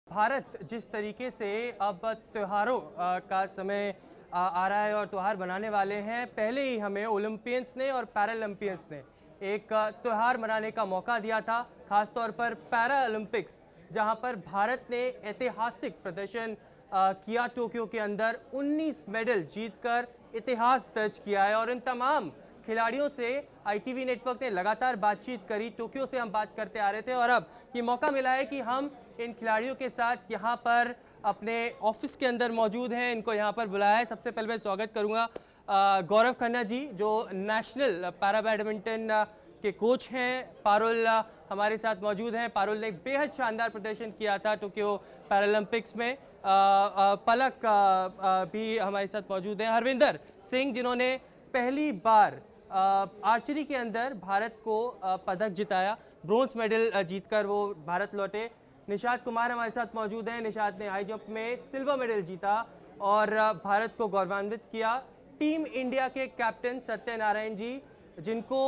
भारत जिस तरीके से अब त्योहारों का समय आ रहा है और त्यौहार बनाने वाले हैं, पहले ही हमें ओलंपियंस ने और पैरालंपियंस ने एक त्यौहार मनाने का मौका दिया था, खासतौर पर पैरा ओलंपिक्स, जहां पर भारत ने ऐतिहासिक प्रदर्शन किया। टोक्यो के अंदर 19 मेडल जीतकर इतिहास दर्ज किया है और इन तमाम खिलाड़ियों से आईटीवी नेटवर्क ने लगातार बातचीत करी। टोक्यो से हम बात करते आ रहे थे और अब ये मौका मिला है कि हम इन खिलाड़ियों के साथ यहाँ पर अपने ऑफिस के अंदर मौजूद हैं, इनको यहाँ पर बुलाया है। सबसे पहले मैं स्वागत करूँगा गौरव खन्ना जी, जो नेशनल पैरा बैडमिंटन के कोच हैं। पारुल हमारे साथ मौजूद हैं। पारुल ने बेहद शानदार प्रदर्शन किया था टोक्यो पैरालंपिक्स में। पलक भी हमारे साथ मौजूद हैं। हरविंदर सिंह, जिन्होंने पहली बार आर्चरी के अंदर भारत को पदक जिताया, ब्रोंज मेडल जीतकर वो भारत लौटे। निशात कुमार हमारे साथ मौजूद हैं। निशात ने हाई जंप में सिल्वर मेडल जीता और भारत को गौरवान्वित किया। टीम इंडिया के कैप्टन सत्यनारायण जी, जिनको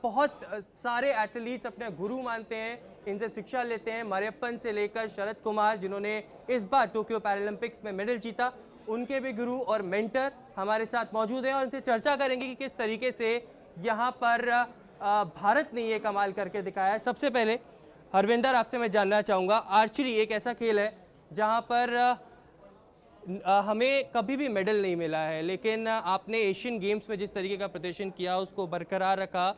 बहुत सारे एथलीट्स अपने गुरु मानते हैं, इनसे शिक्षा लेते हैं, मरियप्पन से लेकर शरद कुमार, जिन्होंने इस बार टोक्यो पैरालंपिक्स में मेडल जीता, उनके भी गुरु और मेंटर हमारे साथ मौजूद हैं और इनसे चर्चा करेंगे कि किस तरीके से यहाँ पर भारत ने ये कमाल करके दिखाया है। सबसे पहले हरविंदर, आपसे मैं जानना चाहूँगा, आर्चरी एक ऐसा खेल है जहाँ पर हमें कभी भी मेडल नहीं मिला है, लेकिन आपने एशियन गेम्स में जिस तरीके का प्रदर्शन किया उसको बरकरार रखा।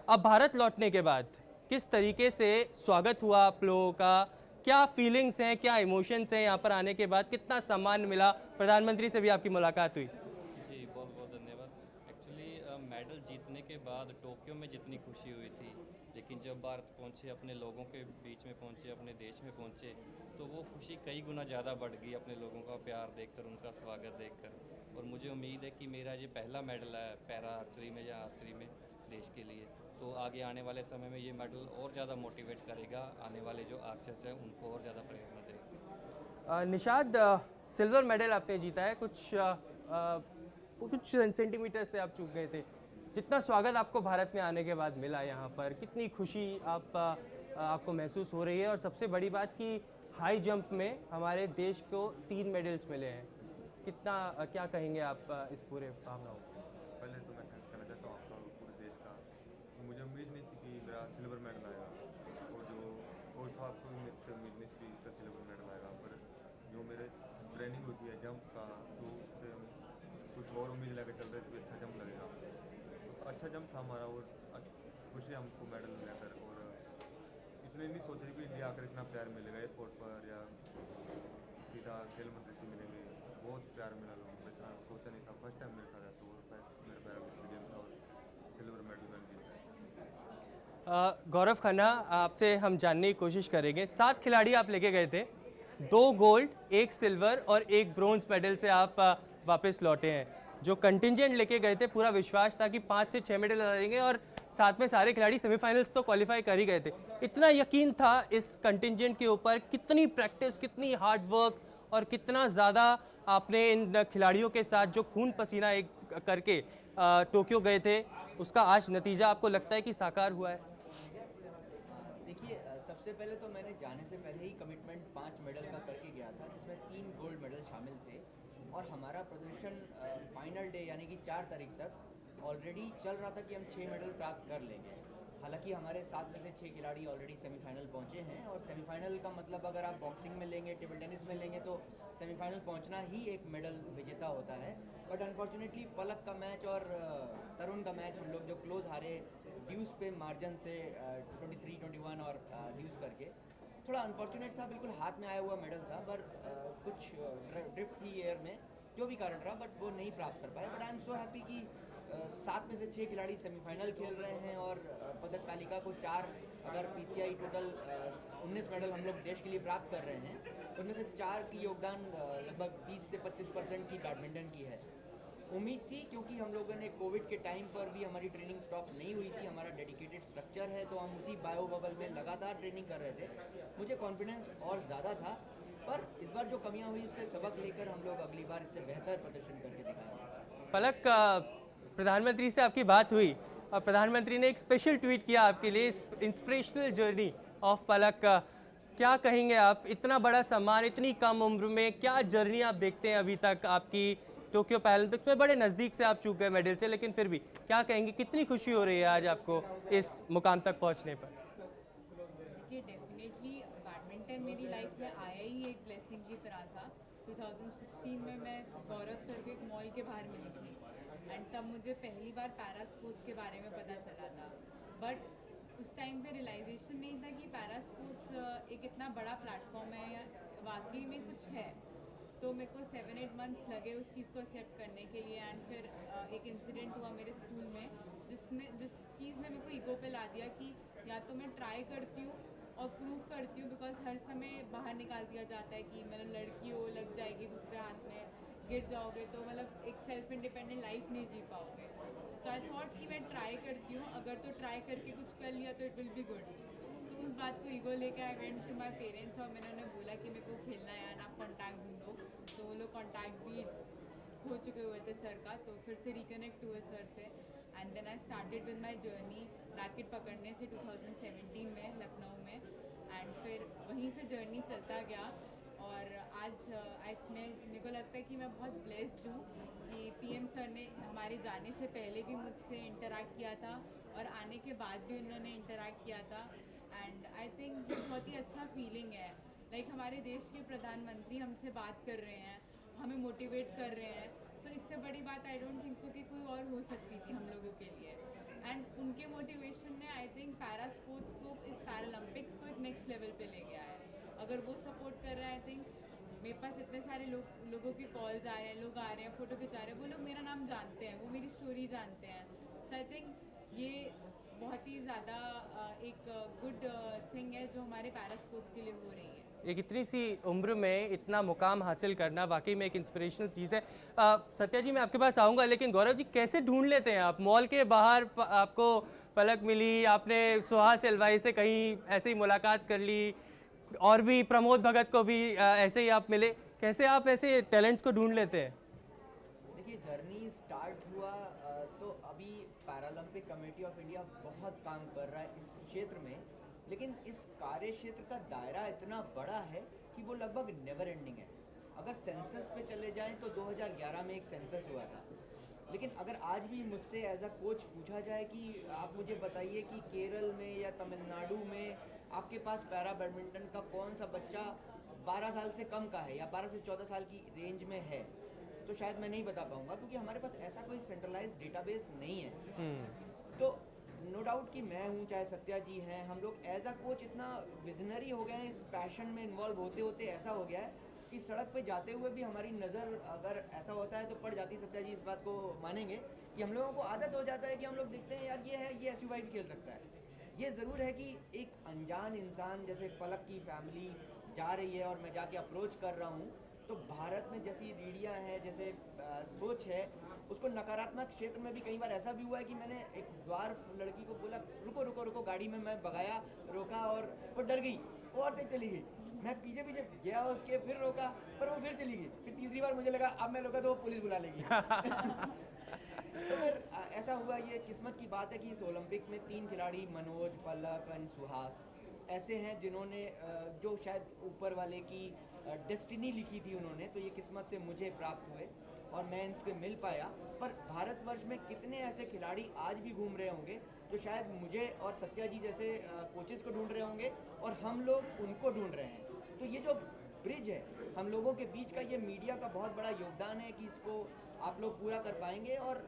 अब भारत लौटने के बाद किस तरीके से स्वागत हुआ आप लोगों का, क्या फीलिंग्स हैं, क्या इमोशंस हैं यहाँ पर आने के बाद, कितना सम्मान मिला? प्रधानमंत्री से भी आपकी मुलाकात हुई। जी, बहुत बहुत धन्यवाद। एक्चुअली मेडल जीतने के बाद टोक्यो में जितनी खुशी हुई थी, लेकिन जब भारत पहुँचे, अपने लोगों के बीच में पहुँचे, अपने देश में पहुँचे, तो वो खुशी कई गुना ज़्यादा बढ़ गई अपने लोगों का प्यार देखकर, उनका स्वागत देखकर। और मुझे उम्मीद है कि मेरा ये पहला मेडल है पैरा आर्चरी में या आर्चरी में देश के लिए, तो आगे आने वाले समय में ये मेडल और ज़्यादा मोटिवेट करेगा, आने वाले जो आर्चर्स हैं उनको और ज़्यादा प्रेरणा देगा। निशाद, सिल्वर मेडल आपने जीता है, कुछ सेंटीमीटर से आप चूक गए थे। जितना स्वागत आपको भारत में आने के बाद मिला यहाँ पर, कितनी खुशी आपको महसूस हो रही है? और सबसे बड़ी बात कि हाई जंप में हमारे देश को 3 मेडल्स मिले हैं, कितना क्या कहेंगे आप इस पूरे भावनाओं? पहले तो मैं थैंक्स करना चाहता हूँ आपका पूरे देश का। तो मुझे उम्मीद नहीं थी कि मेरा सिल्वर मेडल आएगा, और जो कोच साहब को भी मुझसे उम्मीद नहीं थी कि इसका सिल्वर मेडल आएगा, पर जो मेरे ट्रेनिंग होती है जंप का, तो उससे हम कुछ और उम्मीद लेकर चल रहे थे कि अच्छा जंप लगेगा। तो अच्छा जंप था हमारा और खुशी हमको मेडल लेकर, और इतने नहीं सोच रही कि इंडिया आकर इतना प्यार मिलेगा एयरपोर्ट पर या सीधा खेल मंत्री से मिलेंगे। बहुत प्यार मिला लोगों को, इतना सोचा नहीं था। फर्स्ट टाइम मेरे साथ ऐसा हुआ, मेरे पैरा गेम था और सिल्वर मेडल मैंने जीता है। गौरव खन्ना, आपसे हम जानने की कोशिश करेंगे। 7 खिलाड़ी आप लेके गए थे, 2 गोल्ड, 1 सिल्वर और 1 ब्रोंज मेडल से आप वापस लौटे हैं। जो कंटिंजेंट लेके गए थे, पूरा विश्वास था कि 5 से 6 मेडल आ जाएंगे और साथ में सारे खिलाड़ी सेमीफाइनल्स तो क्वालिफाई कर ही गए थे। इतना यकीन था इस कंटिंजेंट के ऊपर? कितनी प्रैक्टिस, कितनी हार्ड वर्क और कितना ज़्यादा आपने इन खिलाड़ियों के साथ जो खून पसीना एक करके टोक्यो गए थे, उसका आज नतीजा आपको लगता है कि साकार हुआ है? देखिए, सबसे पहले तो मैंने जाने से पहले ही कमिटमेंट 5 मेडल का करके गया था, जिसमें 3 गोल्ड मेडल शामिल थे। और हमारा प्रदर्शन फाइनल डे यानी कि 4 तारीख तक ऑलरेडी चल रहा था कि हम 6 मेडल प्राप्त कर लेंगे। हालांकि हमारे 7 में से 6 खिलाड़ी ऑलरेडी सेमीफाइनल पहुंचे हैं, और सेमीफाइनल का मतलब अगर आप बॉक्सिंग में लेंगे, टेबल टेनिस में लेंगे, तो सेमीफाइनल पहुंचना ही एक मेडल विजेता होता है। बट अनफॉर्चुनेटली पलक का मैच और तरुण का मैच हम लोग जो क्लोज हारे ड्यूज पे मार्जिन से 23-21 और ड्यूज करके, थोड़ा अनफॉर्चुनेट था। बिल्कुल हाथ में आया हुआ मेडल था, पर कुछ ड्रिफ्ट थी एयर में, जो भी कारण रहा, बट वो नहीं प्राप्त कर पाए। But I am so happy कि 7 में से 6 खिलाड़ी सेमीफाइनल खेल रहे हैं, और पदक तालिका को 4, अगर पीसीआई टोटल 19 मेडल हम लोग देश के लिए प्राप्त कर रहे हैं, उनमें से 4 की योगदान लगभग 20 से 25% की बैडमिंटन की है। उम्मीद थी, क्योंकि हम लोगों ने कोविड के टाइम पर भी हमारी ट्रेनिंग स्टॉप नहीं हुई थी, हमारा डेडिकेटेड स्ट्रक्चर है, तो हम उसी बायो बबल में लगातार ट्रेनिंग कर रहे थे। मुझे कॉन्फिडेंस और ज़्यादा था, पर इस बार जो कमियां हुई उससे सबक लेकर हम लोग अगली बार इससे बेहतर प्रदर्शन करके दिखाएंगे। पलक, प्रधानमंत्री से आपकी बात हुई, प्रधानमंत्री ने एक स्पेशल ट्वीट किया आपके लिए, इंस्पिरेशनल जर्नी ऑफ पलक का। क्या कहेंगे आप, इतना बड़ा सम्मान इतनी कम उम्र में, क्या जर्नी आप देखते हैं अभी तक आपकी टोक्यो पैरालंपिक्स में? बड़े नज़दीक से आप चूक गए मेडल से, लेकिन फिर भी क्या कहेंगे, कितनी खुशी हो रही है आज आपको इस मुकाम तक पहुंचने पर? देखिए, डेफिनेटली बैडमिंटन मेरी लाइफ में आया ही एक ब्लेसिंग की तरह था। 2016 में मैं गौरव सर को एक मॉल के बाहर मिली थी एंड तब मुझे पहली बार पैरा स्पोर्ट्स के बारे में पता चला था। बट उस टाइम पे रियलाइजेशन नहीं था कि पैरा स्पोर्ट्स एक इतना बड़ा प्लेटफॉर्म है या वाकई में कुछ है। तो मेरे को 7-8 मंथ्स लगे उस चीज़ को एक्सेप्ट करने के लिए एंड फिर एक इंसिडेंट हुआ मेरे स्कूल में जिस चीज़ ने मेरे को ईगो पे ला दिया कि या तो मैं ट्राई करती हूँ और प्रूव करती हूँ, बिकॉज हर समय बाहर निकाल दिया जाता है कि मतलब लड़की हो, लग जाएगी दूसरे हाथ में, गिर जाओगे तो मतलब एक सेल्फ इंडिपेंडेंट लाइफ नहीं जी पाओगे। सो आई थॉट कि मैं ट्राई करती हूँ, अगर तो ट्राई करके कुछ कर लिया तो it will be good. So उस बात को ईगो लेके I went to my parents और मैंने उन्हें बोला कि मेरे को खेलना है ना, आप कॉन्टैक्ट ढूंढो। तो वो लोग कॉन्टैक्ट भी हो चुके हुए थे सर का, तो फिर से रिकनेक्ट हुए सर से and then I started with my journey racket पकड़ने से 2017 में लखनऊ में एंड फिर वहीं से जर्नी चलता गया। और आज मेरे को लगता है कि मैं बहुत ब्लेस्ड हूँ कि पीएम सर ने हमारे जाने से पहले भी मुझसे इंटरेक्ट किया था और आने के बाद भी उन्होंने इंटरेक्ट किया था एंड आई थिंक ये बहुत ही अच्छा फीलिंग है। लाइक हमारे देश के प्रधानमंत्री हमसे बात कर रहे हैं, हमें मोटिवेट कर रहे हैं। सो इससे बड़ी बात आई डोंट थिंक सो कि कोई और हो सकती थी हम लोगों के लिए। एंड उनके मोटिवेशन ने आई थिंक पैरा स्पोर्ट्स को, इस पैरालंपिक्स को एक नेक्स्ट लेवल पे ले गया है। अगर वो सपोर्ट कर रहे हैं, आई थिंक मेरे पास इतने सारे लोगों के कॉल्स आ रहे हैं, लोग आ रहे हैं, फ़ोटो खिंचा रहे हैं, वो लोग मेरा नाम जानते हैं, वो मेरी स्टोरी जानते हैं। सो आई थिंक ये बहुत ही ज़्यादा एक गुड थिंग है जो हमारे पैरा स्पोर्ट्स के लिए हो रही है। एक इतनी सी उम्र में इतना मुकाम हासिल करना वाकई में एक इंस्पिरेशनल चीज़ है। सत्या जी, मैं आपके पास आऊँगा, लेकिन गौरव जी कैसे ढूंढ लेते हैं आप? मॉल के बाहर आपको पलक मिली, आपने सुहास एलवाई से कहीं ऐसे ही मुलाकात कर ली, और भी प्रमोद भगत को भी ऐसे ही आप मिले, कैसे आप ऐसे टैलेंट्स को ढूंढ लेते हैं? देखिए, जर्नी स्टार्ट हुआ तो अभी पैरालंपिक कमेटी ऑफ इंडिया बहुत काम कर रहा है इस क्षेत्र में, लेकिन इस कार्य क्षेत्र का दायरा इतना बड़ा है कि वो लगभग नेवर एंडिंग है। अगर सेंसस पे चले जाएं तो 2011 में एक सेंसस हुआ था, लेकिन अगर आज भी मुझसे एज अ कोच पूछा जाए कि आप मुझे बताइए कि केरल में या तमिलनाडु में आपके पास पैरा बैडमिंटन का कौन सा बच्चा 12 साल से कम का है या 12 से 14 साल की रेंज में है, तो शायद मैं नहीं बता पाऊंगा, क्योंकि हमारे पास ऐसा कोई सेंट्रलाइज्ड डेटाबेस नहीं है। तो नो डाउट कि मैं हूँ, चाहे सत्या जी हैं, हम लोग एज अ कोच इतना विजनरी हो गए हैं, इस पैशन में इन्वॉल्व होते होते ऐसा हो गया है कि सड़क पे जाते हुए भी हमारी नज़र अगर ऐसा होता है तो पड़ जाती। सत्या जी इस बात को मानेंगे कि हम लोगों को आदत हो जाता है कि हम लोग देखते हैं यार ये है, ये SUV खेल सकता है। ये ज़रूर है कि एक अनजान इंसान जैसे पलक की फैमिली जा रही है और मैं जाके अप्रोच कर रहा हूँ, तो भारत में जैसी रीढ़ियाँ हैं, जैसे सोच है, उसको नकारात्मक क्षेत्र में भी कई बार ऐसा भी हुआ है कि मैंने एक द्वार लड़की को बोला रुको रुको रुको, गाड़ी में मैं भगाया, रोका और वो डर गई, वो और तेज चली गई। मैं पीछे पीछे गया उसके, फिर रोका पर वो फिर चली गई। फिर तीसरी बार मुझे लगा अब मैं रोका तो वो पुलिस बुला लेगी। तो फिर ऐसा हुआ। ये किस्मत की बात है कि इस ओलंपिक में 3 खिलाड़ी मनोज, पलक एंड सुहास ऐसे हैं जिन्होंने जो शायद ऊपर वाले की डेस्टिनी लिखी थी उन्होंने, तो ये किस्मत से मुझे प्राप्त हुए और मैं इनसे मिल पाया। पर भारतवर्ष में कितने ऐसे खिलाड़ी आज भी घूम रहे होंगे जो शायद मुझे और सत्या जी जैसे कोचेस को ढूंढ रहे होंगे और हम लोग उनको ढूंढ रहे हैं। तो ये जो ब्रिज है हम लोगों के बीच का, ये मीडिया का बहुत बड़ा योगदान है कि इसको आप लोग पूरा कर पाएंगे। और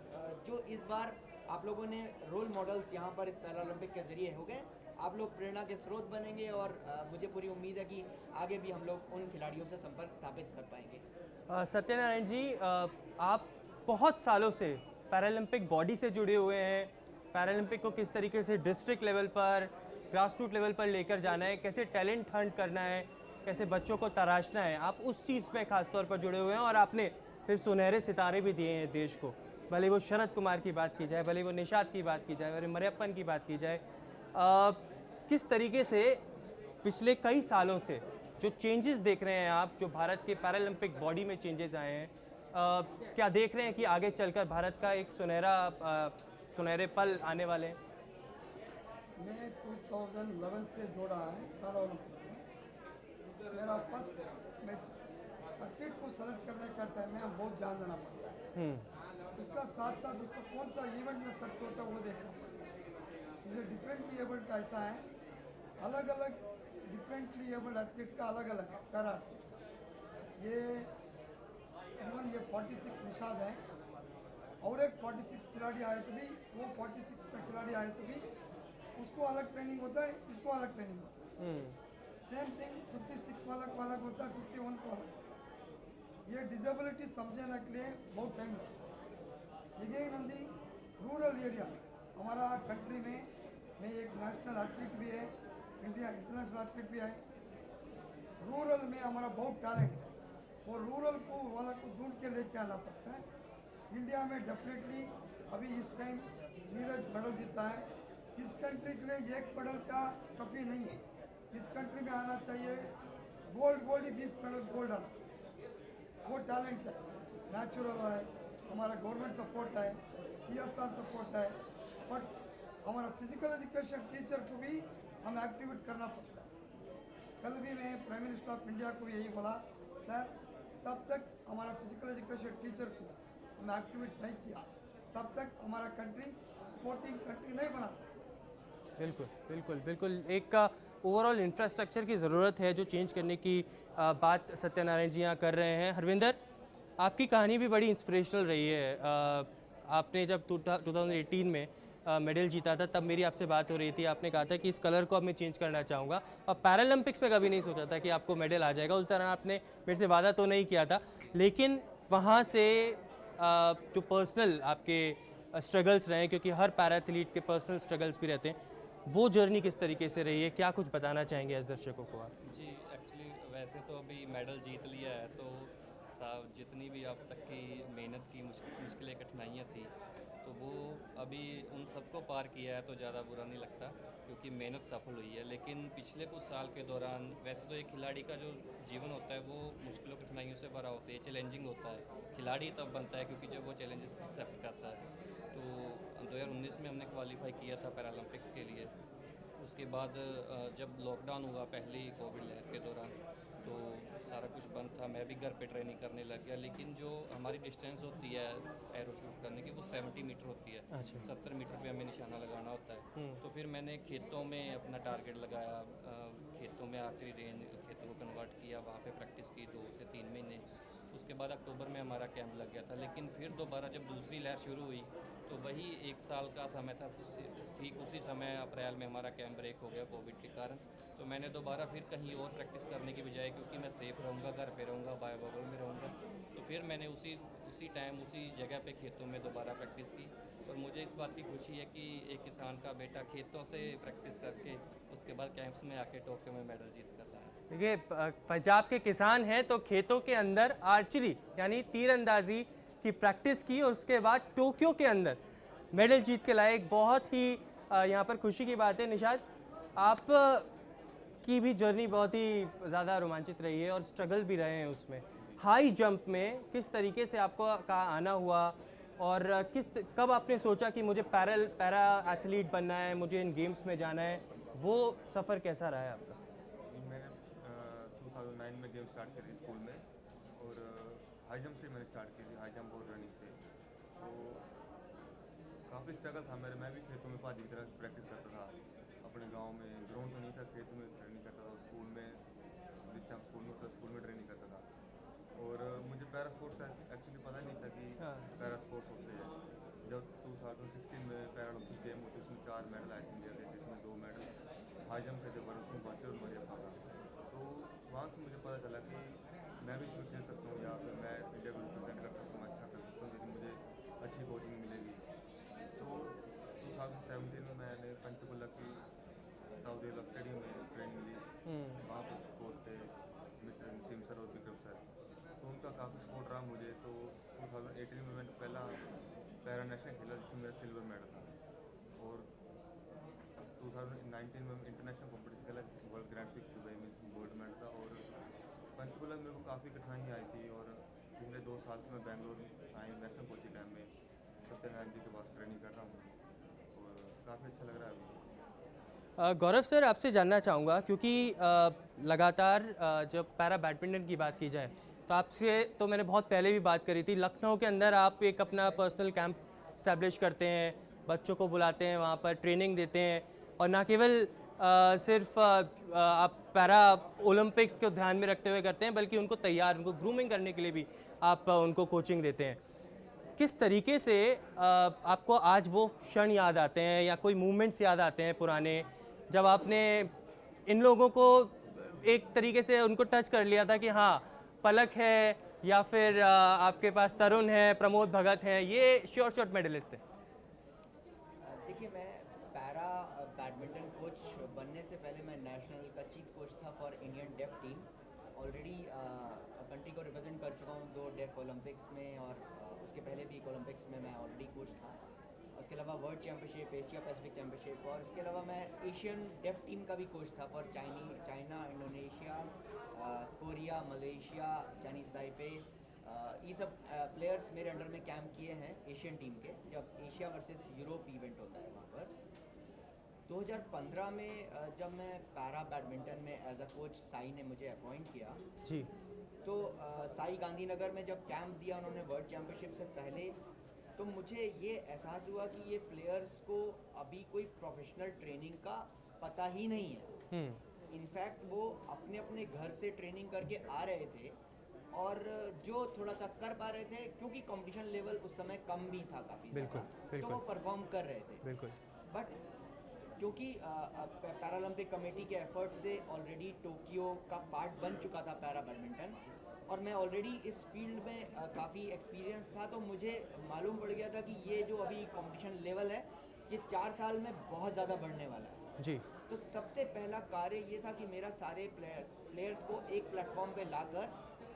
जो इस बार आप लोगों ने रोल मॉडल्स यहाँ पर इस पैरालंपिक के ज़रिए हो गए, आप लोग प्रेरणा के स्रोत बनेंगे और मुझे पूरी उम्मीद है कि आगे भी हम लोग उन खिलाड़ियों से संपर्क स्थापित कर पाएंगे। सत्यनारायण जी, आप बहुत सालों से पैरालंपिक बॉडी से जुड़े हुए हैं। पैरालंपिक को किस तरीके से डिस्ट्रिक्ट लेवल पर, ग्रास रूट लेवल पर लेकर जाना है, कैसे टैलेंट हंट करना है, कैसे बच्चों को तराशना है, आप उस चीज़ में खास तौर पर जुड़े हुए हैं। और आपने फिर सुनहरे सितारे भी दिए हैं देश को, भले वो शरद कुमार की बात की जाए, भले वो निषाद की बात की जाए, भले मरियप्पन की बात की जाए। किस तरीके से पिछले कई सालों से जो चेंजेस देख रहे हैं आप, जो भारत के पैरालंपिक बॉडी में चेंजेस आए हैं, क्या देख रहे हैं कि आगे चलकर भारत का एक सुनहरा सुनहरे पल आने वाले हैं? मैं 2011 से जोड़ा है पैरा ओलंपिक में। मेरा फर्स्ट मैच एथलीट को सेलेक्ट करने का टाइम में हम बहुत ध्यान देना पड़ता है। उसका साथ साथ उसको कौन सा इवेंट में सेलेक्ट होता है वो देखना पड़ता है। इसे डिफरेंटली एबल्ड का ऐसा है, अलग अलग डिफरेंटली एबल्ड एथलीट का अलग अलग है पैरा एथलीट। ये इवन ये 46 निशाद है और एक 46 खिलाड़ी आए तो भी वो 46 का खिलाड़ी आए तो भी उसको अलग ट्रेनिंग होता है, इसको अलग ट्रेनिंग होता है। सेम थिंग 56 वाला को अलग होता है, 51 को अलग होता है। ये डिसेबिलिटी समझने के लिए बहुत टाइम लगता है। Again in the rural area हमारा कंट्री में मैं एक नेशनल एथलीट भी है, इंडिया इंटरनेशनल एथलीट भी है। रूरल में हमारा बहुत टैलेंट है और रूरल को वाला को ढूंढ के लेके आना पड़ता है। इंडिया में डेफिनेटली अभी इस टाइम नीरज मेडल जीता है। इस कंट्री के लिए एक मेडल का काफ़ी नहीं है, इस कंट्री में आना चाहिए गोल्ड ही 20 मेडल गोल्ड आना चाहिए। वो टैलेंट है, नेचुरल है, हमारा गवर्नमेंट सपोर्ट है, CSR सपोर्ट है, बट हमारा फिजिकल एजुकेशन टीचर को भी हम एक्टिवेट करना पड़ता है। कल भी मैं प्राइम मिनिस्टर ऑफ इंडिया को यही बोला, सर तब तक हमारा फिजिकल एजुकेशन टीचर को हम एक्टिवेट नहीं किया तब तक हमारा कंट्री स्पोर्टिंग कंट्री नहीं बना सकता। बिल्कुल बिल्कुल बिल्कुल। एक ओवरऑल इंफ्रास्ट्रक्चर की ज़रूरत है जो चेंज करने की बात सत्यनारायण जी यहाँ कर रहे हैं। हरविंदर, आपकी कहानी भी बड़ी इंस्पिरेशनल रही है। आपने जब 2018 में मेडल जीता था तब मेरी आपसे बात हो रही थी, आपने कहा था कि इस कलर को अब मैं चेंज करना चाहूँगा, और पैरालंपिक्स में कभी नहीं सोचा था कि आपको मेडल आ जाएगा। उस दौरान आपने मेरे से वादा तो नहीं किया था, लेकिन वहाँ से जो पर्सनल आपके स्ट्रगल्स रहे, क्योंकि हर पैरा एथलीट के पर्सनल स्ट्रगल्स भी रहते हैं, वो जर्नी किस तरीके से रही है, क्या कुछ बताना चाहेंगे ऐसे दर्शकों को आप? जी एक्चुअली वैसे तो अभी मेडल जीत लिया है, तो जितनी भी अब तक की मेहनत की मुश्किलें कठिनाइयाँ थी तो वो अभी उन सबको पार किया है तो ज़्यादा बुरा नहीं लगता, क्योंकि मेहनत सफल हुई है। लेकिन पिछले कुछ साल के दौरान वैसे तो एक खिलाड़ी का जो जीवन होता है वो मुश्किलों कठिनाइयों से भरा होता है, चैलेंजिंग होता है। खिलाड़ी तब बनता है क्योंकि जब वो चैलेंजेस एक्सेप्ट करता है। तो 2019 में हमने क्वालिफाई किया था पैरालंपिक्स के लिए। उसके बाद जब लॉकडाउन हुआ पहली कोविड लहर के दौरान, तो सारा कुछ बंद था, मैं भी घर पे ट्रेनिंग करने लग गया। लेकिन जो हमारी डिस्टेंस होती है एरो शूट करने की वो 70 मीटर होती है। अच्छा। 70 मीटर पे हमें निशाना लगाना होता है। तो फिर मैंने खेतों में अपना टारगेट लगाया, खेतों में आर्चरी रेंज खेतों को कन्वर्ट किया, वहाँ पे प्रैक्टिस की 2 से 3 महीने। उसके बाद अक्टूबर में हमारा कैंप लग गया था। लेकिन फिर दोबारा जब दूसरी लहर शुरू हुई तो वही 1 साल का समय था, ठीक उसी समय अप्रैल में हमारा कैंप ब्रेक हो गया कोविड के कारण। तो मैंने दोबारा फिर कहीं और प्रैक्टिस करने की बजाय, क्योंकि मैं सेफ़ रहूँगा, घर पे रहूँगा, बायो बबल में रहूँगा, तो फिर मैंने उसी टाइम उसी जगह पे खेतों में दोबारा प्रैक्टिस की। और मुझे इस बात की खुशी है कि एक किसान का बेटा खेतों से प्रैक्टिस करके उसके बाद कैंप्स में आके टोक्यो में मेडल जीत कर रहा है। देखिए, पंजाब के किसान हैं तो खेतों के अंदर आर्चरी यानी तीरंदाजी की प्रैक्टिस की और उसके बाद टोक्यो के अंदर मेडल जीत के लाए। एक बहुत ही यहाँ पर खुशी की बात है। निशाद, आप की भी जर्नी बहुत ही ज़्यादा रोमांचित रही है और स्ट्रगल भी रहे हैं उसमें। हाई जंप में किस तरीके से आपको का आना हुआ और कब आपने सोचा कि मुझे पैरा एथलीट बनना है, मुझे इन गेम्स में जाना है, वो सफ़र कैसा रहा है आपका? मैंने 2009 में गेम स्टार्ट करी स्कूल में, और हाई जंप से मैंने स्टार्ट की थी, हाई जंप और रनिंग से। तो काफ़ी स्ट्रगल था मेरे। मैं भी खेतों में पाजी की तरह प्रैक्टिस करता था अपने गांव में। ग्राउंड तो नहीं था, खेतों में ट्रेनिंग करता था। स्कूल में जिस टाइम स्कूल में ट्रेनिंग करता था। और मुझे पैरा स्पोर्ट्स का एक्चुअली पता नहीं था कि पैरा स्पोर्ट्स होते हैं। जब 2016 में पैरा ओलंपिक गेम होते उसमें 4 मेडल आए थे इंडिया के, जिसमें 2 मेडल हाई जंप के थे, वरुण सिंह भाटी और मरियप्पा का। तो वहाँ से मुझे पता चला कि मैं भी इसमें खेल सकता हूँ, या फिर मैं इंडिया को रिप्रेजेंट कर सकता हूँ, अच्छा कर सकता हूँ, लेकिन मुझे अच्छी कोचिंग मिलेगी। तो 2017 में मैंने पंचकुला की ताउदेला स्टेडियम में ट्रेनिंग ली। वहाँ पर कोच थे मिस्टर नसीम सर और विक्रम सर, तो उनका काफ़ी सपोर्ट रहा मुझे। तो 2018 में मैंने पहला पैरा नेशनल खेला जिसमें मेरा सिल्वर मेडल था। और 2019 में इंटरनेशनल कॉम्पिटिशन खेला, वर्ल्ड ग्रैंड प्रिक्स दुबई में गोल्ड मेडल था। और पंचकुला में मेरे को काफ़ी कठिनाई आई थी, और पिछले 2 साल से मैं Bangalore science national coaching camp में सत्यनारायण जी के पास ट्रेनिंग कर रहा हूँ। काफ़ी अच्छा लग रहा है अभी। गौरव सर, आपसे जानना चाहूँगा क्योंकि लगातार जब पैरा बैडमिंटन की बात की जाए तो आपसे तो मैंने बहुत पहले भी बात करी थी। लखनऊ के अंदर आप एक अपना पर्सनल कैंप इस्टेब्लिश करते हैं, बच्चों को बुलाते हैं, वहाँ पर ट्रेनिंग देते हैं और ना केवल सिर्फ आप पैरा ओलंपिक्स को ध्यान में रखते हुए करते हैं बल्कि उनको तैयार, उनको ग्रूमिंग करने के लिए भी आप उनको कोचिंग देते हैं। किस तरीके से आपको आज वो क्षण याद आते हैं या कोई मूवमेंट्स याद आते हैं पुराने, जब आपने इन लोगों को एक तरीके से उनको टच कर लिया था कि हाँ पलक है या फिर आपके पास तरुण है, प्रमोद भगत हैं, ये श्योर शॉट मेडलिस्ट है? देखिए, मैं पैरा बैडमिंटन कोच बनने से पहले मैं नेशनल का चीफ कोच था for Indian deaf team. Already country को रिप्रेजेंट कर चुका हूँ 2 डेफ ओलंपिक्स में और उसके पहले भी एक ओलंपिक्स में मैं ऑलरेडी कोच था। उसके अलावा world championship, Asia Pacific championship और उसके अलावा मैं एशियन डेफ टीम का भी कोच था for China, Indonesia, Korea, Malaysia, Chinese Taipei. ये सब प्लेयर्स मेरे अंडर में कैंप किए हैं एशियन टीम के, जब एशिया वर्सेस यूरोप इवेंट होता है वहाँ पर। 2015 में जब मैं पैरा बैडमिंटन में एज अ कोच साई ने मुझे अपॉइंट किया जी। तो साई गांधीनगर में जब कैंप दिया उन्होंने वर्ल्ड चैम्पियनशिप से पहले, तो मुझे ये एहसास हुआ कि ये प्लेयर्स को अभी कोई प्रोफेशनल ट्रेनिंग का पता ही नहीं है। इनफैक्ट वो अपने अपने घर से ट्रेनिंग करके आ रहे थे और जो थोड़ा सा कर पा रहे थे, क्योंकि कंपटीशन लेवल उस समय कम भी था काफ़ी, बिल्कुल, तो वो परफॉर्म कर रहे थे। बिल्कुल। बट क्योंकि पैरालंपिक कमेटी के एफर्ट से ऑलरेडी टोक्यो का पार्ट बन चुका था पैरा बैडमिंटन और मैं ऑलरेडी इस फील्ड में काफ़ी एक्सपीरियंस था, तो मुझे मालूम पड़ गया था कि ये जो अभी कंपटीशन लेवल है ये 4 साल में बहुत ज़्यादा बढ़ने वाला है जी। तो सबसे पहला कार्य ये था कि मेरा सारे प्लेयर्स को एक प्लेटफॉर्म पे लाकर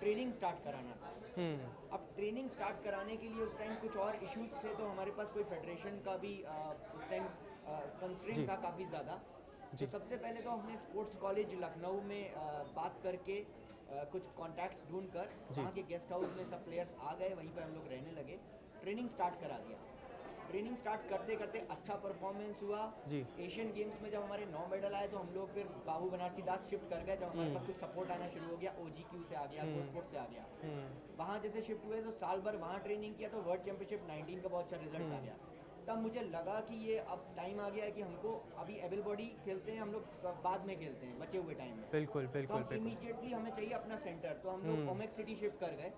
ट्रेनिंग स्टार्ट कराना था। अब ट्रेनिंग स्टार्ट कराने के लिए उस टाइम कुछ और इश्यूज थे, तो हमारे पास कोई फेडरेशन का भी उस टाइम कंस्ट्रेंट था काफ़ी ज़्यादा। तो सबसे पहले तो हमने स्पोर्ट्स कॉलेज लखनऊ में बात करके कुछ कॉन्टैक्ट्स ढूंढकर वहाँ के गेस्ट हाउस में सब प्लेयर्स आ गए, वहीं पर हम लोग रहने लगे, ट्रेनिंग स्टार्ट करा दिया। ट्रेनिंग स्टार्ट करते करते अच्छा परफॉर्मेंस हुआ जी। एशियन गेम्स में जब हमारे 9 मेडल आए तो हम लोग फिर बाबू बनारसी दास शिफ्ट कर गए। जब हमारे पास कुछ सपोर्ट आना शुरू हो गया, OGQ से आ गया, स्पोर्ट्स से आ गया, वहाँ जैसे शिफ्ट हुए तो साल भर वहाँ ट्रेनिंग किया तो वर्ल्ड चैंपियनशिप 19 का बहुत अच्छा रिजल्ट आ गया। तब मुझे लगा कि ये अब टाइम आ गया है कि हमको अभी एबल बॉडी खेलते हैं हम लोग, बाद में खेलते हैं बचे हुए टाइम में। बिल्कुल बिल्कुल तो इमीडिएटली हमें चाहिए अपना सेंटर, तो हम लोग ओमेक सिटी शिफ्ट कर गए।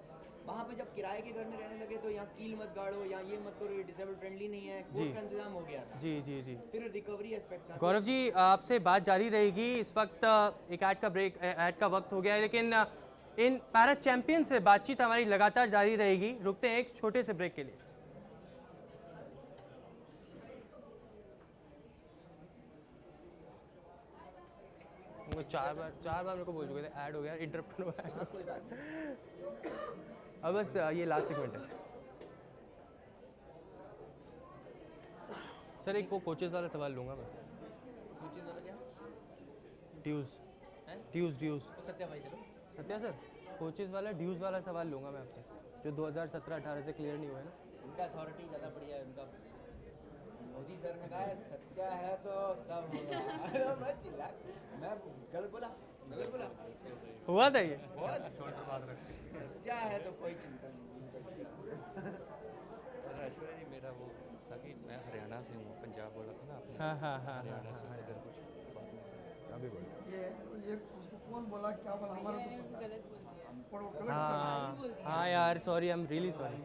वहाँ पे जब किराए के घर में रहने लगे तो यहाँ कील मत गाड़ो, यहाँ ये मत करो, ये डिसेबल फ्रेंडली नहीं है, कोर्ट का इंतजाम हो गया था। जी जी जी। फिर रिकवरी एस्पेक्ट था। गौरव जी, आपसे बात जारी रहेगी। इस वक्त एक ऐड का वक्त हो गया है, लेकिन इन पैरा चैंपियन से बातचीत हमारी लगातार जारी रहेगी। रुकते हैं एक छोटे से ब्रेक के लिए। वो चार बार मेरे को बोल चुके थे ऐड हो गया, इंटरप्ट करवा। अब बस ये लास्ट सेगमेंट है सर। एक वो कोचेस वाला सवाल लूँगा मैं। कोचेस वाला क्या? ड्यूज़ सत्या भाई चलो। सत्या सर, कोचेस वाला ड्यूज़ वाला सवाल लूँगा मैं आपसे, जो 2017-18 से क्लियर नहीं हुआ है ना। उनका अथॉरिटी ज़्यादा बढ़िया है उनका। मोदी सर ने कहा है सत्या है तो सब होगा। मैं चिल्ला, मैं गलत बोला हुआ था ये। बहुत सत्या है तो कोई चिंता नहीं। ऐश्वर्या जी, मेरा वो था कि मैं हरियाणा से हूँ, पंजाब बोला था ना आपने। हाँ हरियाणा से अगर कुछ बात नहीं अभी बोलिए। ये उसको कौन बोला क्या बोला हमारे को पता है। गलत बोल दिया। पर वो गलत हाँ यार, sorry, I am really sorry.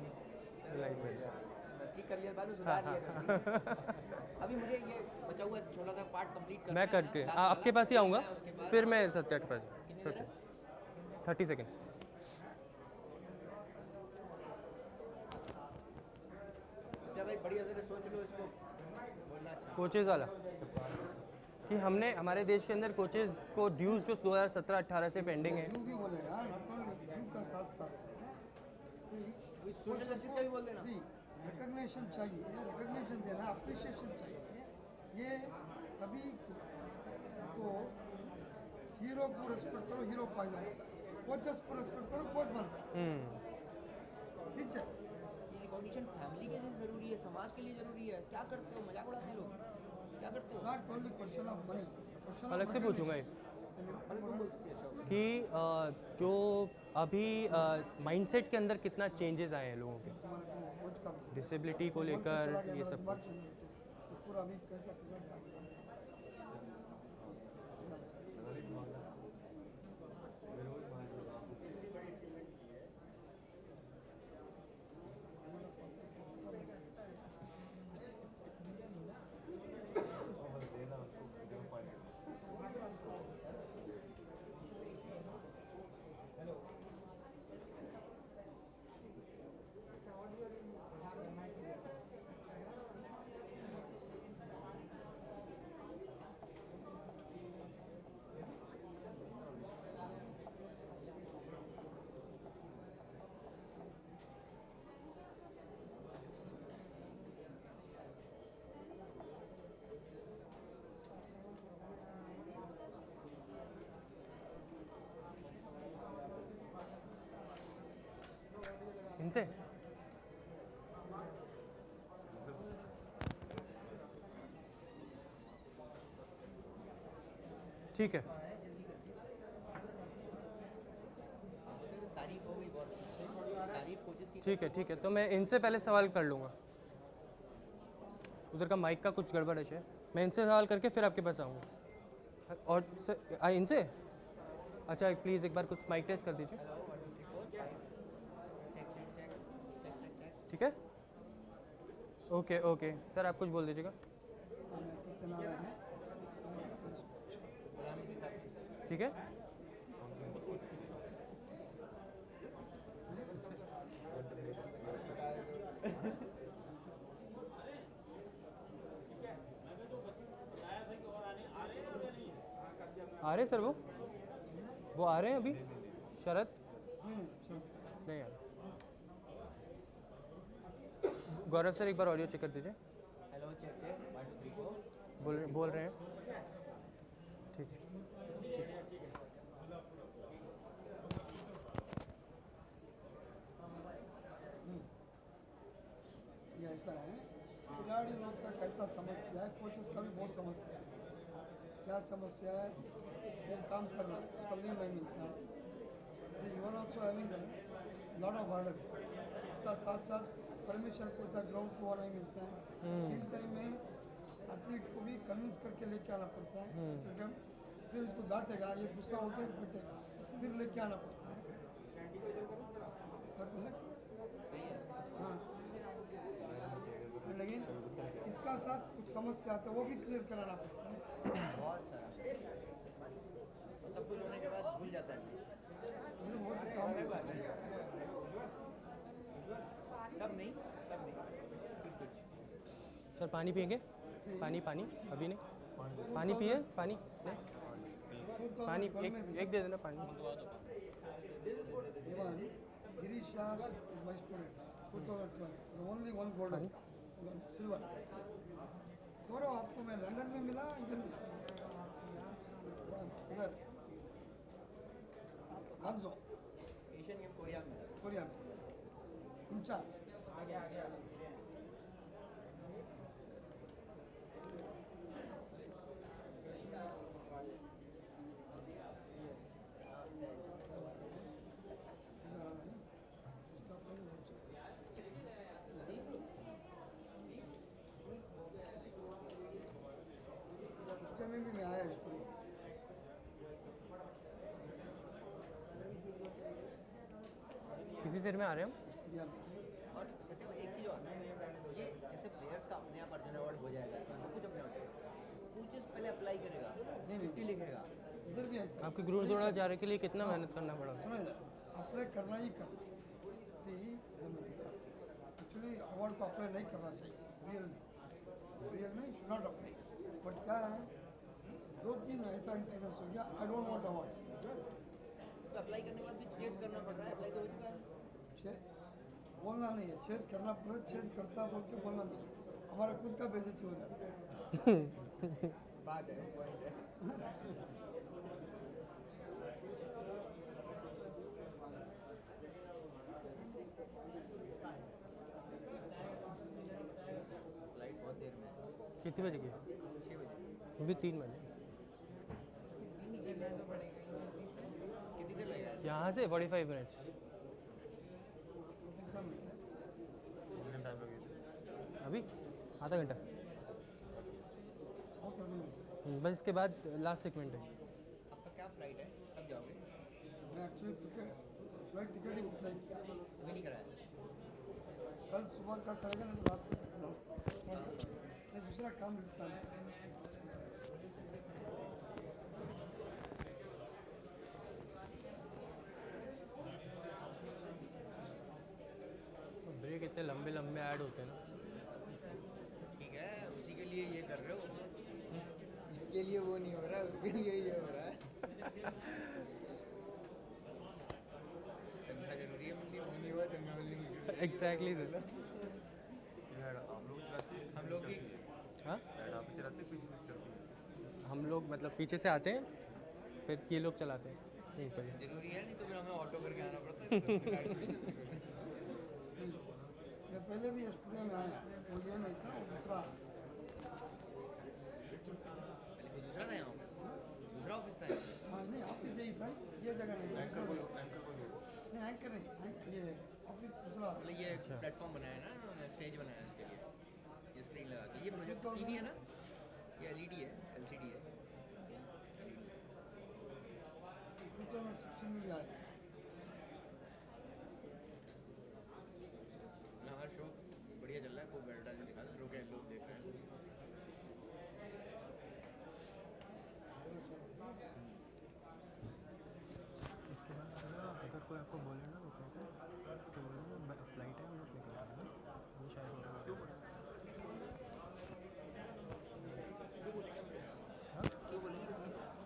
ठीक कर लिया, बाद में सुधार लिया करेंगे। अभी मुझे ये बचा हुआ छोटा सा पार्ट कंप्लीट करना मैं करके आपके पास ही आऊँगा, फिर मैं सत्या के पास। सोचो 30 सेकेंड्स। सत्या भाई बढ़िया से सोच लो इसको बोलना। अच्छा, कोचेस वाला कि हमने हमारे देश के अंदर कोचेस को ड्यूज़ जो 2017-18 से पेंडिंग है। ड्यू भी बोलेगा, नॉट ओनली ड्यू का साथ साथ सोशल जस्टिस का भी बोल देना। रिकग्निशन चाहिए, रिकग्निशन देना, अप्रिसिएशन चाहिए। ये तभी को हीरो को रेस्पेक्ट करो, हीरो फायदा होता है। कोचेस को रेस्पेक्ट करो, कोच बनता है। ठीक है, ये रिकॉग्निशन फैमिली के लिए ज़रूरी है, समाज के लिए ज़रूरी है। क्या करते हो, मजाक उड़ाते हो लोग। क्या करते हो? Not only question of money, question अलग से पूछूंगा ये कि जो अभी माइंडसेट के अंदर कितना चेंजेस आए हैं लोगों के डिसेबिलिटी को लेकर, ये सब कुछ। पूरा अभी कैसा करना क्या इनसे ठीक है, तारीफ हो गई बहुत, तारीफ कोचेस की। ठीक है, तो मैं इनसे पहले सवाल कर लूँगा। उधर का माइक का कुछ गड़बड़ है शायद, मैं इनसे सवाल करके फिर आपके पास आऊँगा। और इनसे अच्छा, प्लीज़ एक बार कुछ माइक टेस्ट कर दीजिए, ठीक है? ओके ओके सर, आप कुछ बोल दीजिएगा। ठीक है, आ रहे सर, वो आ रहे हैं अभी। शरद नहीं आ रहे। गौरव सर एक बार ऑडियो चेक कर दीजिए। हेलो, चेक चेक 1 2 3 बोल रहे हैं, ठीक है। ये ऐसा है, खिलाड़ी लोग का कैसा समस्या है, कोचेस का भी बहुत समस्या है। क्या समस्या है? एक काम करना, उसका लीव नहीं मिलता है। See you are also having lot of hurdle. इसका साथ साथ परमिशन को ग्राउंड को नहीं मिलता है। इन टाइम में एथलीट को भी कन्विंस करके लेके आना पड़ता है, क्योंकि फिर इसको डांटेगा, ये गुस्सा होकर बैठेगा, फिर लेके आना पड़ता है। हाँ, लेकिन इसका साथ कुछ समस्या आता है, वो भी क्लियर कराना पड़ता है। बहुत सारा, तो सब कुछ होने के बाद भूल जाता है। ये बहुत काम है। सब नहीं कुछ। सर पानी पिएंगे? पानी अभी नहीं, पानी पिए, पानी नहीं, पानी एक दे देना पानी। Ivan, Girish Shah is my student, 2012, only one gold medal, one silver. गौरव आपको मैं लंदन में मिला, इधर मिला, इधर हांजो एशियन गेम कोरिया में। कोरिया में इंचार्ज। में भी मैं आया इसको। कितनी देर में आ रहे हैं हम? और सत्य एक चीज़ और, ये जैसे प्लेयर्स का अपने आप अर्जुन अवार्ड हो जाएगा, तो सब कुछ अपने हो जाएगा, कोचेस पहले अप्लाई करेगा, छुट्टी लिखेगा। इधर भी ऐसा आपके गुरुद्वारा जाने के लिए कितना मेहनत करना पड़ा? सुनो, अप्लाई करना ही करना एक्चुअली अवार्ड को अप्लाई नहीं करना चाहिए रियल में शुड नॉट अप्लाई। बट क्या है, 2-3 ऐसा इंसिडेंस हो गया, आई डोंट वांट अवार्ड। तो अप्लाई करने के बाद भी चेंज करना पड़ रहा है, अप्लाई तो हो चुका है। बोलना नहीं है, चेंज करना पड़े, चेंज करता बोल के बोलना नहीं, हमारा खुद का बेइज्जती हो जाता है। बात है, फ्लाइट बहुत देर में, कितने बजे की? 6 बजे। अभी 3 बजे निकलना तो पड़ेगा ही। कितनी देर लगेगा? यहाँ से 45 मिनट्स। कितने टाइम लगेगा? अभी आधा घंटा और 30 मिनट बस, इसके बाद लास्ट सेगमेंट है। आपका क्या फ्लाइट है? कब जाओगे? मैं एक्चुअली फ्लाइट टिकट ही बुक नहीं किया, अभी नहीं कराया? कल सुबह का करेगा नहीं तो रात को करना। नहीं दूसरा काम निपटा है। ब्रेक इतने लंबे लंबे ऐड होते हैं ना। ठीक है, उसी के लिए ये कर रहे हो। इसके लिए वो नहीं हो रहा, उसके लिए ये हो रहा है। तनख्वाह जरूरी है मिलनी, वो नहीं हुआ तनख्वाह मिलनी मुश्किल है। Exactly sir. हेड आप लोग चलाते हैं? हम लोग भी हाँ, हेड आप ही चलाते हैं, पीछे से चलती है? हम लोग मतलब पीछे से आते हैं, फिर ये लोग चलाते हैं यहीं पर। जरूरी है, नहीं तो फिर हमें ऑटो करके आना पड़ता है। तो अपनी गाड़ी थोड़ी चलती है। मैं पहले भी स्टूडियो में आया, वो ये नहीं था, वो दूसरा। पहले कोई दूसरा था यहाँ ऑफिस? दूसरा ऑफिस था यहाँ? हाँ नहीं, ऑफिस यही था, ये जगह नहीं था, एंकर दूसरा को जगह। एंकर को नहीं एंकर नहीं, ये ऑफिस दूसरा। मतलब ये प्लेटफॉर्म बनाया ना उन्होंने, स्टेज बनाया है इसके लिए, ये स्क्रीन लगा के। ये प्रोजेक्ट टीवी है ना, ये एलईडी है, एलसीडी है। 2016 में भी आया। हमारा शो बढ़िया चल रहा है, खूब एडवर्टाइजमेंट दिखा रहे, रोके लोग देख रहे हैं। इसके बाद ना अगर कोई आपको बोले ना रुकने को, तो बोलो फ्लाइट है, हम लोग निकल रहे हैं ना, ये शायद हो रहा है। हाँ?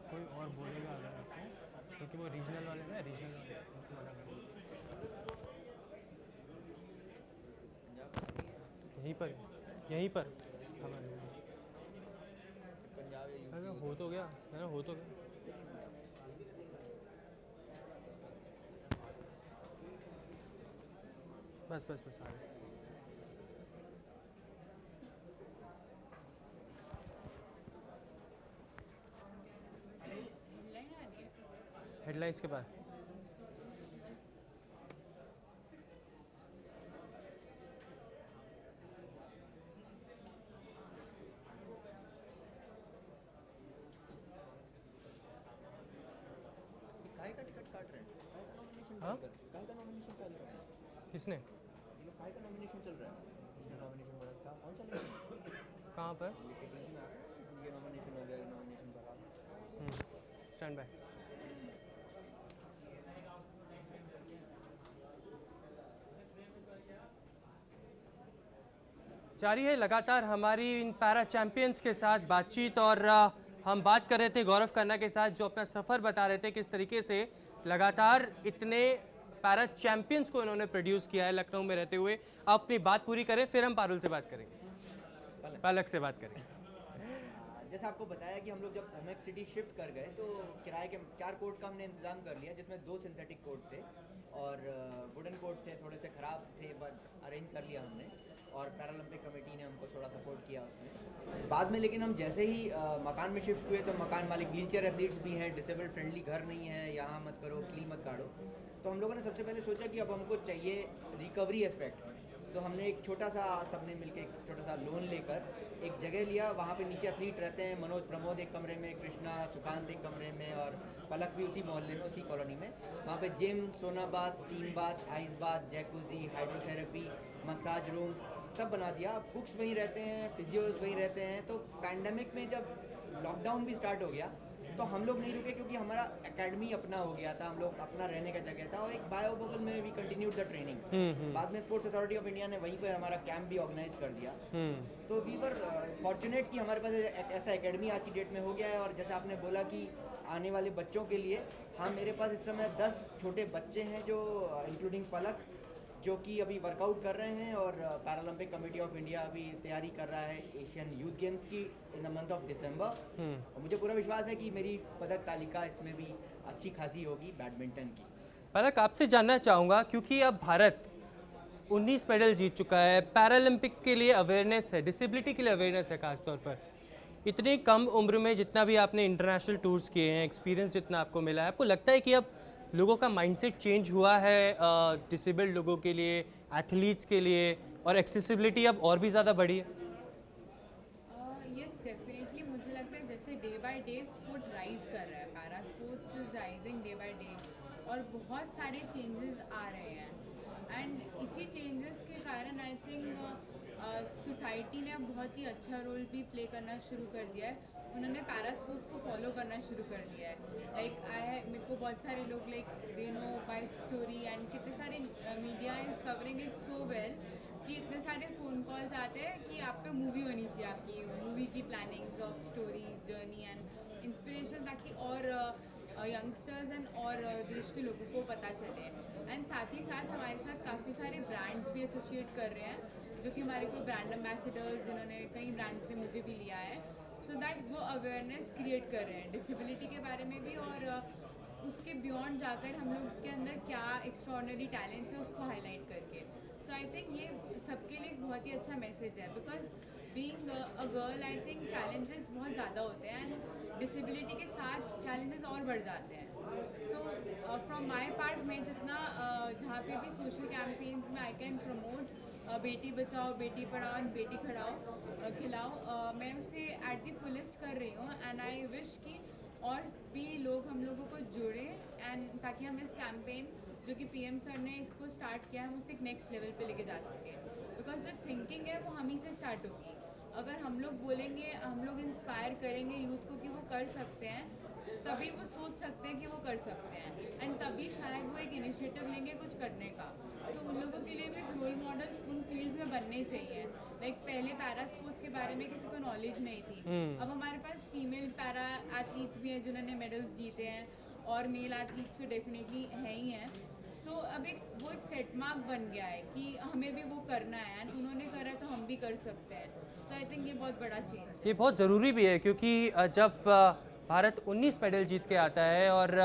कोई और बोलेगा अगर आपको, क्योंकि वो रीजनल वाले ना, रीजनल वाले उनको मना करो। यहीं पर हमारे पंजाब या अरे हो तो गया है ना, हो तो गया। बस बस बस आ गए। हेडलाइन आ रही है। हेडलाइंस के बाद काय का टिकट काट रहे हैं? काय का नॉमिनेशन हाँ? काय का नॉमिनेशन फाइल कर रहे हैं? किसने, ये लोग काय का नॉमिनेशन चल रहा है? किसने नॉमिनेशन भरा था? कौन सा इलेक्शन? कहाँ पर? ये टीवी में आ रहा है, ये नॉमिनेशन हो गया, ये नॉमिनेशन भरा। Stand by. जारी है लगातार हमारी इन पैरा चैंपियंस के साथ बातचीत, और हम बात कर रहे थे गौरव खन्ना के साथ, जो अपना सफ़र बता रहे थे किस तरीके से लगातार इतने पैरा चैंपियंस को इन्होंने प्रोड्यूस किया है लखनऊ में रहते हुए। आप अपनी बात पूरी करें, फिर हम पारुल से बात करेंगे, पलक से बात करेंगे। जैसे आपको बताया कि हम लोग जब ओमेक्स सिटी शिफ्ट कर गए तो किराए के 4 कोर्ट का हमने इंतज़ाम कर लिया, जिसमें 2 सिंथेटिक कोर्ट थे और वुडन कोर्ट थे, थोड़े से ख़राब थे बट अरेंज कर लिया हमने, और पैरालंपिक कमेटी ने हमको थोड़ा सपोर्ट किया उसमें। बाद में लेकिन हम जैसे ही मकान में शिफ्ट हुए तो मकान मालिक व्हीलचेयर एथलीट्स भी हैं, डिसेबल फ्रेंडली घर नहीं है, यहाँ मत करो, कील मत काटो। तो हम लोगों ने सबसे पहले सोचा कि अब हमको चाहिए रिकवरी एस्पेक्ट, तो हमने एक छोटा सा, सबने मिलके एक छोटा सा लोन लेकर एक जगह लिया। वहाँ पे नीचे एथलीट रहते हैं, मनोज प्रमोद एक कमरे में, कृष्णा सुकांत एक कमरे में, और पलक भी उसी मोहल्ले में, उसी कॉलोनी में। वहाँ पे gym, sauna bath, steam bath, ice bath, jacuzzi, hydrotherapy, massage room सब बना दिया। कुक्स वहीं रहते हैं, फिजियोज वहीं रहते हैं। तो पैंडमिक में जब लॉकडाउन भी स्टार्ट हो गया तो हम लोग नहीं रुके, क्योंकि हमारा एकेडमी अपना हो गया था, हम लोग अपना रहने का जगह था, और एक बायो बबल में भी कंटिन्यूड द ट्रेनिंग। बाद में स्पोर्ट्स अथॉरिटी ऑफ इंडिया ने वहीं पर हमारा कैंप भी ऑर्गेनाइज कर दिया। तो वी वर फॉर्चुनेट कि हमारे पास एक ऐसा एकेडमी आज की डेट में हो गया है। और जैसे आपने बोला कि आने वाले बच्चों के लिए, हाँ मेरे पास इस समय 10 छोटे बच्चे हैं जो इंक्लूडिंग पलक, जो कि अभी वर्कआउट कर रहे हैं, और पैरालंपिक कमेटी ऑफ इंडिया अभी तैयारी कर रहा है एशियन यूथ गेम्स की in the month of December. और मुझे पूरा विश्वास है कि मेरी पदक तालिका इसमें भी अच्छी खासी होगी बैडमिंटन की। पलक, आपसे जानना चाहूँगा, क्योंकि अब भारत 19 मेडल जीत चुका है, पैरालंपिक के लिए अवेयरनेस है, डिसेबिलिटी के लिए अवेयरनेस है खासतौर पर, इतनी कम उम्र में जितना भी आपने इंटरनेशनल टूर्स किए हैं, एक्सपीरियंस जितना आपको मिला है, आपको लगता है कि अब लोगों का माइंडसेट चेंज हुआ है डिसेबल्ड लोगों के लिए, एथलीट्स के लिए, और एक्सेसिबिलिटी अब और भी ज़्यादा बढ़ी है? यस डेफिनेटली मुझे लगता है जैसे day by day sport rise कर रहा है, para sports is rising day by day और बहुत सारे चेंजेस आ रहे हैं एंड इसी चेंजेस के कारण आई थिंक सोसाइटी ने अब बहुत ही अच्छा रोल भी प्ले करना शुरू कर दिया है। उन्होंने पैरा स्पोर्ट्स को फॉलो करना शुरू कर दिया है। लाइक मेरे को बहुत सारे लोग like they know bye story and कितने सारे media is covering it so well कि इतने सारे फ़ोन कॉल्स आते हैं कि आप पे मूवी होनी चाहिए, आपकी मूवी की plannings of story journey and inspiration, ताकि और यंगस्टर्स एंड और देश के लोगों को पता चले। एंड साथ ही साथ हमारे साथ काफ़ी सारे ब्रांड्स भी एसोसिएट कर रहे हैं जो कि हमारे कोई ब्रांड एम्बेसडर्स, जिन्होंने कई ब्रांड्स ने मुझे भी लिया है, सो दैट वो अवेयरनेस क्रिएट कर रहे हैं डिसेबिलिटी के बारे में भी और उसके बियॉन्ड जाकर हम लोग के अंदर क्या एक्स्ट्रॉर्डनरी टैलेंट्स है उसको हाईलाइट करके। सो आई थिंक ये सबके लिए एक बहुत ही अच्छा मैसेज है, because being a girl I think challenges बहुत ज़्यादा होते हैं एंड डिसेबिलिटी के साथ चैलेंजेस और बढ़ जाते हैं। सो फ्रॉम माई पार्ट मैं जितना जहाँ पे भी सोशल कैंपेन्स में I can promote Beti Bachao, Beti Padhao and बेटी खिलाओ, मैं उसे एट दी फुलेस्ट कर रही हूँ एंड आई विश कि और भी लोग हम लोगों को जुड़ें एंड ताकि हम इस कैंपेन जो कि पीएम सर ने इसको स्टार्ट किया है हम उसे एक नेक्स्ट लेवल पे लेके जा सकें, बिकॉज जो थिंकिंग है वो हम ही से स्टार्ट होगी। अगर हम लोग बोलेंगे, हम लोग इंस्पायर करेंगे यूथ को कि वो कर सकते हैं, तभी वो सोच सकते हैं कि वो कर सकते हैं एंड तभी शायद वो एक इनिशिएटिव लेंगे कुछ करने का। सो उन लोगों के लिए भी एक रोल मॉडल उन फील्ड्स में बनने चाहिए। लाइक पहले पैरा स्पोर्ट्स के बारे में किसी को नॉलेज नहीं थी, अब हमारे पास फीमेल पैरा एथलीट्स भी हैं जिन्होंने मेडल्स जीते हैं और मेल एथलीट्स तो डेफिनेटली हैं ही हैं। सो अब वो एक सेट मार्क बन गया है कि हमें भी वो करना है एंड उन्होंने करा तो हम भी कर सकते हैं। सो आई थिंक ये बहुत बड़ा चेंज है। ये बहुत ज़रूरी भी है क्योंकि जब भारत 19 मेडल जीत के आता है और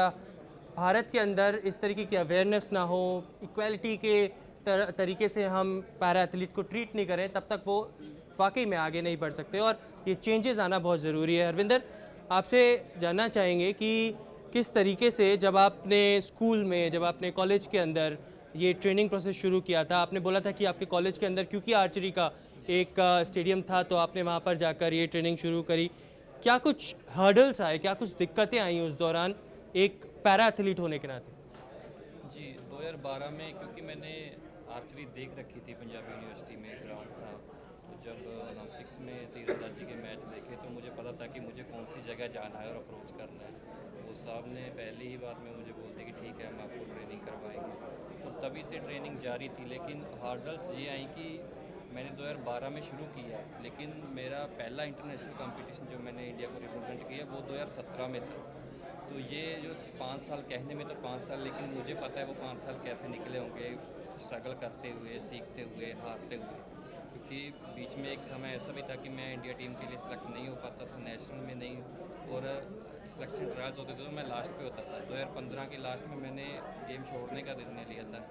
भारत के अंदर इस तरीके की अवेयरनेस ना हो, इक्वालिटी के तरीके से हम पैरा एथलीट्स को ट्रीट नहीं करें, तब तक वो वाकई में आगे नहीं बढ़ सकते और ये चेंजेस आना बहुत ज़रूरी है। हरविंदर, आपसे जानना चाहेंगे कि किस तरीके से जब आपने स्कूल में, जब आपने कॉलेज के अंदर ये ट्रेनिंग प्रोसेस शुरू किया था, आपने बोला था कि आपके कॉलेज के अंदर क्योंकि आर्चरी का एक स्टेडियम था तो आपने वहाँ पर जाकर ये ट्रेनिंग शुरू करी। क्या कुछ हर्डल्स आए, क्या कुछ दिक्कतें आई उस दौरान एक पैरा एथलीट होने के नाते? जी 2012 में क्योंकि मैंने आर्चरी देख रखी थी, पंजाब यूनिवर्सिटी में ग्राउंड था, तो जब ओलंपिक्स में तीरंदाजी के मैच देखे तो मुझे पता था कि मुझे कौन सी जगह जाना है और अप्रोच करना है। वो साहब ने पहली ही बात में मुझे बोलते कि ठीक है हम आपको ट्रेनिंग करवाएंगे और तभी से ट्रेनिंग जारी थी। लेकिन हार्डल्स ये आई कि मैंने 2012 में शुरू किया, लेकिन मेरा पहला इंटरनेशनल कंपटीशन जो मैंने इंडिया को रिप्रेजेंट किया वो 2017 में था। तो ये जो 5 साल कहने में तो 5 साल, लेकिन मुझे पता है वो 5 साल कैसे निकले होंगे, स्ट्रगल करते हुए, सीखते हुए, हारते हुए। क्योंकि बीच में एक समय ऐसा भी था कि मैं इंडिया टीम के लिए सिलेक्ट नहीं हो पाता था, नेशनल में नहीं, और सिलेक्शन ट्रायल्स होते थे तो मैं लास्ट पे होता था। 2015 के लास्ट में मैंने गेम छोड़ने का निर्णय लिया था,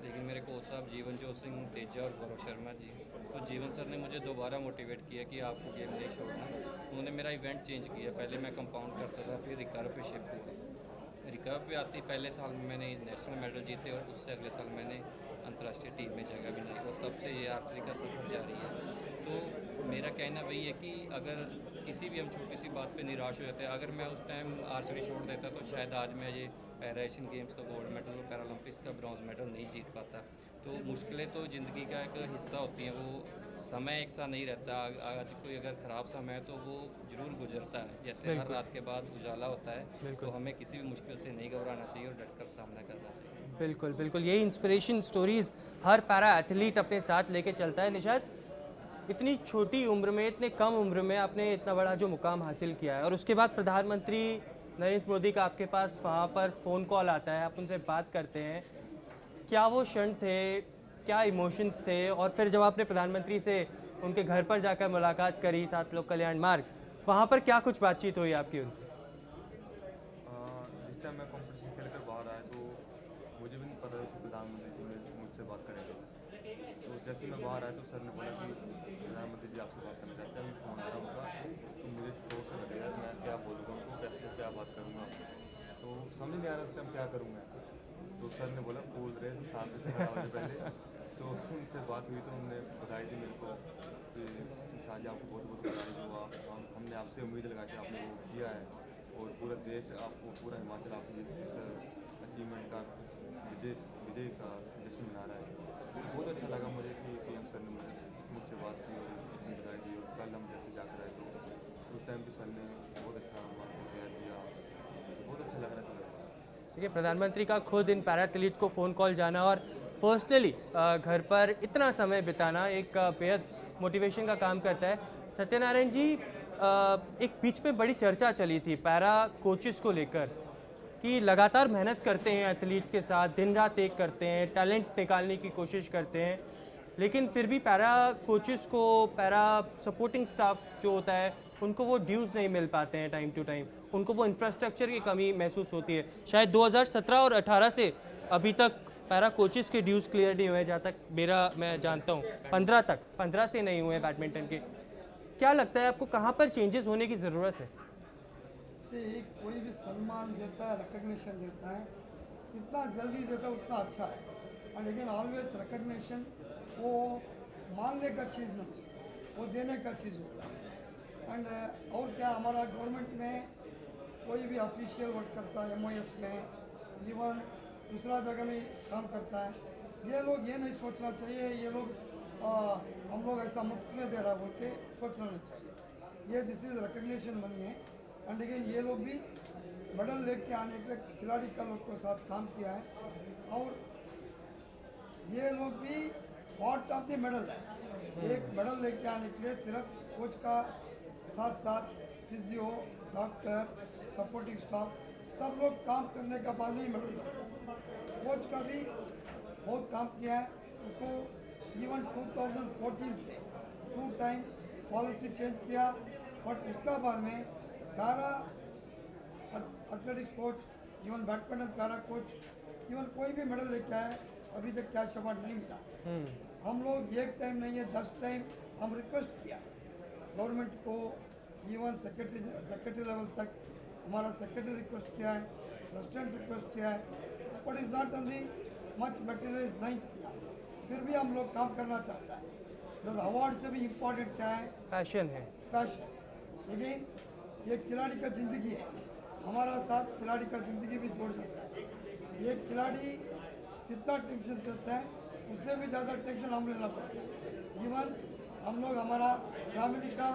लेकिन मेरे कोच साहब जीवनजोत सिंह तेजा और गौरव शर्मा जी, तो जीवन सर ने मुझे दोबारा मोटिवेट किया कि आपको गेम नहीं छोड़ना। उन्होंने मेरा इवेंट चेंज किया, पहले मैं कंपाउंड करता था, फिर रिकर्व पे शिफ्ट हुआ। रिकर्व पे आती पहले साल में मैंने नेशनल मेडल जीते और उससे अगले साल मैंने अंतर्राष्ट्रीय टीम में जगह भी नहीं, और तब से ये आर्चरी का सफर जारी है। तो मेरा कहना वही है कि अगर किसी भी हम छोटी सी बात पे निराश हो जाते हैं, अगर मैं उस टाइम आर्चरी छोड़ देता तो शायद आज मैं ये पैरा एशियन गेम्स का गोल्ड मेडल और पैरालंपिक्स का ब्रॉन्ज मेडल नहीं जीत पाता। तो मुश्किलें तो ज़िंदगी का एक हिस्सा होती हैं, वो समय एक सा नहीं रहता। आज कोई अगर ख़राब समय है तो वो ज़रूर गुजरता है, जैसे हर रात के बाद उजाला होता है। तो हमें किसी भी मुश्किल से नहीं घबराना चाहिए और डटकर सामना करना चाहिए। बिल्कुल बिल्कुल, यही इंस्पिरेशन स्टोरीज़ हर पैरा एथलीट अपने साथ लेके चलता है। निशाद, इतनी छोटी उम्र में, इतने कम उम्र में आपने इतना बड़ा जो मुकाम हासिल किया है और उसके बाद प्रधानमंत्री नरेंद्र मोदी का आपके पास वहाँ पर फ़ोन कॉल आता है, आप उनसे बात करते हैं, क्या वो क्षण थे, क्या इमोशंस थे? और फिर जब आपने प्रधानमंत्री से उनके घर पर जाकर मुलाकात करी, 7 लोक कल्याण मार्ग, वहाँ पर क्या कुछ बातचीत हुई आपकी उनसे? जिस टाइम मैं कॉम्पिटिशन खेल कर बाहर आया तो मुझे भी नहीं पता था कि प्रधानमंत्री जी मुझसे बात करेंगे। तो जैसे मैं बाहर आया तो सर ने बोला कि प्रधानमंत्री जी आपसे बात करना चाहते हैं, अभी फ़ोन आ रहा उनका। तो मुझे सोच से लगे यार मैं क्या बोलूँगा उनको, कैसे क्या बात करूँगा, तो समझ नहीं आ रहा उस टाइम क्या करूँ मैं। तो सर ने बोला बोल रहे तो शांति से खड़ा होने पहले। तो उनसे बात हुई तो उन्होंने बताई थी मेरे को कि शाहजी आपको बहुत बहुत बधाई जो आप हमने आपसे उम्मीद लगा के आपने वो किया है, और पूरा देश आपको, पूरा हिमाचल आपकी इस अचीवमेंट का, विजय का जश्न मना रहा है। बहुत अच्छा लगा मुझे कि PM सर ने मुझसे बात की और इतनी बधाई दी। और कल हम जैसे जाकर आए तो उस टाइम भी सर ने बहुत अच्छा हमारे प्यार दिया, बहुत अच्छा लग रहा था। देखिए, प्रधानमंत्री का खुद इन पैरा एथलीट्स को फ़ोन कॉल जाना और पर्सनली घर पर इतना समय बिताना एक बेहद मोटिवेशन का काम करता है। सत्यनारायण जी, एक बीच में बड़ी चर्चा चली थी पैरा कोचेस को लेकर कि लगातार मेहनत करते हैं एथलीट्स के साथ, दिन रात एक करते हैं, टैलेंट निकालने की कोशिश करते हैं, लेकिन फिर भी पैरा कोचेस को, पैरा सपोर्टिंग स्टाफ जो होता है, उनको वो ड्यूज़ नहीं मिल पाते हैं टाइम टू टाइम, उनको वो इंफ्रास्ट्रक्चर की कमी महसूस होती है। शायद 2017 और 18 से अभी तक पैरा कोचेस के ड्यूज़ क्लियर नहीं हुए, जहाँ तक मैं जानता हूँ 15 से नहीं हुए बैडमिंटन के। क्या लगता है आपको, कहाँ पर चेंजेस होने की ज़रूरत है? से कोई भी सम्मान देता है, रिकग्निशन देता है, जितना जल्दी देता है उतना अच्छा है। और लेकिन ऑलवेज रिकग्निशन वो मांगने का चीज़ नहीं, वो देने का चीज़ होता है। एंड और क्या, हमारा गवर्नमेंट में कोई भी ऑफिशियल वर्क करता है, MOS में, इवन दूसरा जगह में काम करता है, ये लोग ये नहीं सोचना चाहिए ये लोग हम लोग ऐसा मुफ्त में दे रहा बोल के सोचना नहीं चाहिए। ये दिस इज़ रिकग्निशन बनी है। एंड लेकिन ये लोग भी मेडल लेके आने के लिए खिलाड़ी का लोग के साथ काम किया है, और ये लोग भी पार्ट ऑफ द मेडल है। एक मेडल लेके आने के लिए सिर्फ कोच का साथ साथ फिजियो, डॉक्टर, सपोर्टिंग स्टाफ सब लोग काम करने का बाद में ही मेडल लगता है। कोच का भी बहुत काम किया है, उसको इवन 2014 से 2 टाइम पॉलिसी चेंज किया, बट उसका बाद में para athletics coach, even badminton para coach, even कोई भी मेडल लेके आए अभी तक कैश अवार्ड नहीं मिला। हम लोग एक टाइम नहीं है 10 टाइम हम रिक्वेस्ट किया गवर्नमेंट को, इवन सेक्रेटरी लेवल तक हमारा सेक्रेटरी रिक्वेस्ट किया है, प्रेसिडेंट रिक्वेस्ट किया है, but is not on the much materialize नहीं किया। फिर भी हम लोग काम करना चाहता है। बस अवार्ड से भी इम्पोर्टेंट क्या है, पैशन है। फैशन। लेकिन ये खिलाड़ी का ज़िंदगी है, हमारा साथ खिलाड़ी का ज़िंदगी भी जोड़ जाता है। ये खिलाड़ी कितना टेंशन सहता है, उससे भी ज़्यादा टेंशन हम लेना पड़ता है। इवन हम लोग, हमारा फैमिली का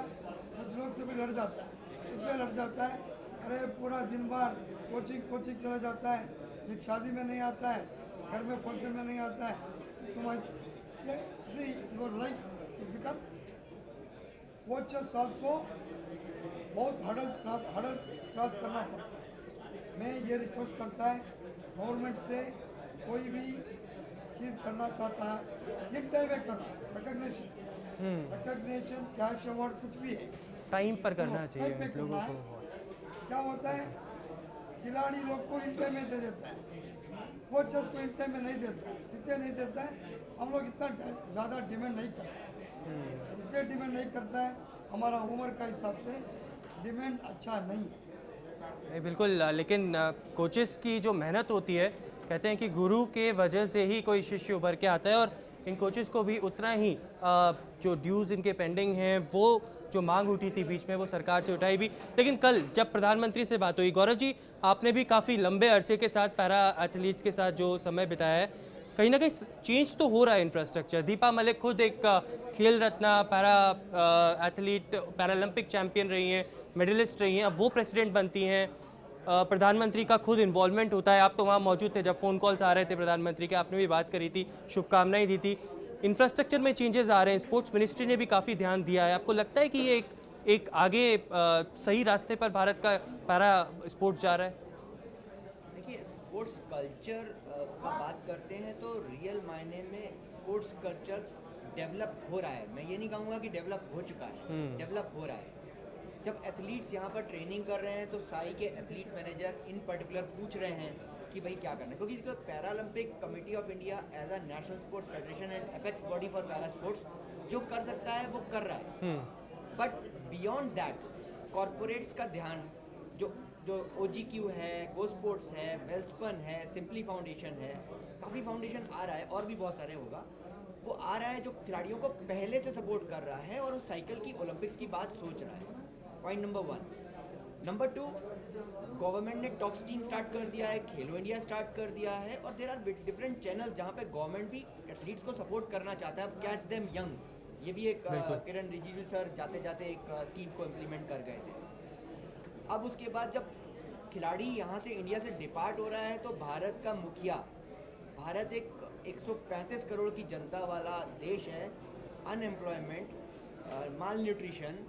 कुछ लोग से भी लड़ जाता है, इसलिए लड़ जाता है, अरे पूरा दिन भर कोचिंग चला जाता है, एक शादी में नहीं आता है, घर में फंक्शन में नहीं आता है, तुम your life is become coaches also बहुत हडल क्रॉस करना पड़ता है। मैं ये रिक्वेस्ट करता है गवर्नमेंट से, कोई भी चीज़ करना चाहता है इन टाइम में करो, रिकग्निशन कैश अवार्ड कुछ भी है टाइम पर करना चाहिए टाइम पे लोगों करना को। है। क्या होता है, खिलाड़ी लोग को इन टाइम में दे देता है, कोचेस को इन टाइम में नहीं देता है। इसलिए नहीं देता है, हम लोग इतना ज़्यादा डिमांड नहीं करते, इसलिए डिमांड नहीं करता है, हमारा उम्र का हिसाब से डिमांड अच्छा नहीं है। नहीं, बिल्कुल, लेकिन कोचेस की जो मेहनत होती है, कहते हैं कि गुरु के वजह से ही कोई शिष्य उभर के आता है, और इन कोचेस को भी उतना ही जो ड्यूज़ इनके पेंडिंग हैं, वो जो मांग उठी थी बीच में, वो सरकार से उठाई भी। लेकिन कल जब प्रधानमंत्री से बात हुई, गौरव जी आपने भी काफ़ी लंबे अरसे के साथ पैरा एथलीट्स के साथ जो समय बिताया है, कहीं ना कहीं चेंज तो हो रहा है इंफ्रास्ट्रक्चर। दीपा मलिक खुद एक खेल Ratna para athlete, Paralympic champion रही हैं, मेडलिस्ट रही हैं, अब वो प्रेसिडेंट बनती हैं। प्रधानमंत्री का खुद इन्वॉल्वमेंट होता है, आप तो वहाँ मौजूद थे जब फ़ोन कॉल्स आ रहे थे प्रधानमंत्री के, आपने भी बात करी थी, शुभकामनाएं दी थी। इंफ्रास्ट्रक्चर में चेंजेस आ रहे हैं, स्पोर्ट्स मिनिस्ट्री ने भी काफ़ी ध्यान दिया है। आपको लगता है कि ये एक आगे सही रास्ते पर भारत का पैरा स्पोर्ट्स जा रहा है? देखिए, स्पोर्ट्स कल्चर का बात करते हैं तो रियल मायने में स्पोर्ट्स कल्चर डेवलप हो रहा है। मैं ये नहीं कहूँगा कि डेवलप हो चुका है, डेवलप हो रहा है। जब एथलीट्स यहाँ पर ट्रेनिंग कर रहे हैं तो साई के एथलीट मैनेजर इन पर्टिकुलर पूछ रहे हैं कि भाई क्या करना है, क्योंकि Paralympic committee of India as a national sports federation and apex body for para sports जो कर सकता है वो कर रहा है। बट बियॉन्ड दैट कॉरपोरेट्स का ध्यान जो जो OGQ है, गो स्पोर्ट्स है, वेल्सपन है, सिंपली फाउंडेशन है, काफ़ी फाउंडेशन आ रहा है और भी बहुत सारे होगा, वो आ रहा है जो खिलाड़ियों को पहले से सपोर्ट कर रहा है और उस साइकिल की ओलंपिक्स की बात सोच रहा है। Point number 1। नंबर 2, गवर्नमेंट ने टॉप टीम स्टार्ट कर दिया है, खेलो इंडिया स्टार्ट कर दिया है और देर आर डिफरेंट चैनल जहाँ पे गवर्नमेंट भी एथलीट्स को सपोर्ट करना चाहता है। कैच देम यंग, ये भी एक किरण रिजिजू सर जाते जाते एक स्कीम को इम्प्लीमेंट कर गए थे। अब उसके बाद जब खिलाड़ी यहाँ से इंडिया से डिपार्ट हो रहा है तो भारत का मुखिया, भारत एक 135 करोड़ की जनता वाला देश है, अनएम्प्लॉयमेंट, माल न्यूट्रिशन,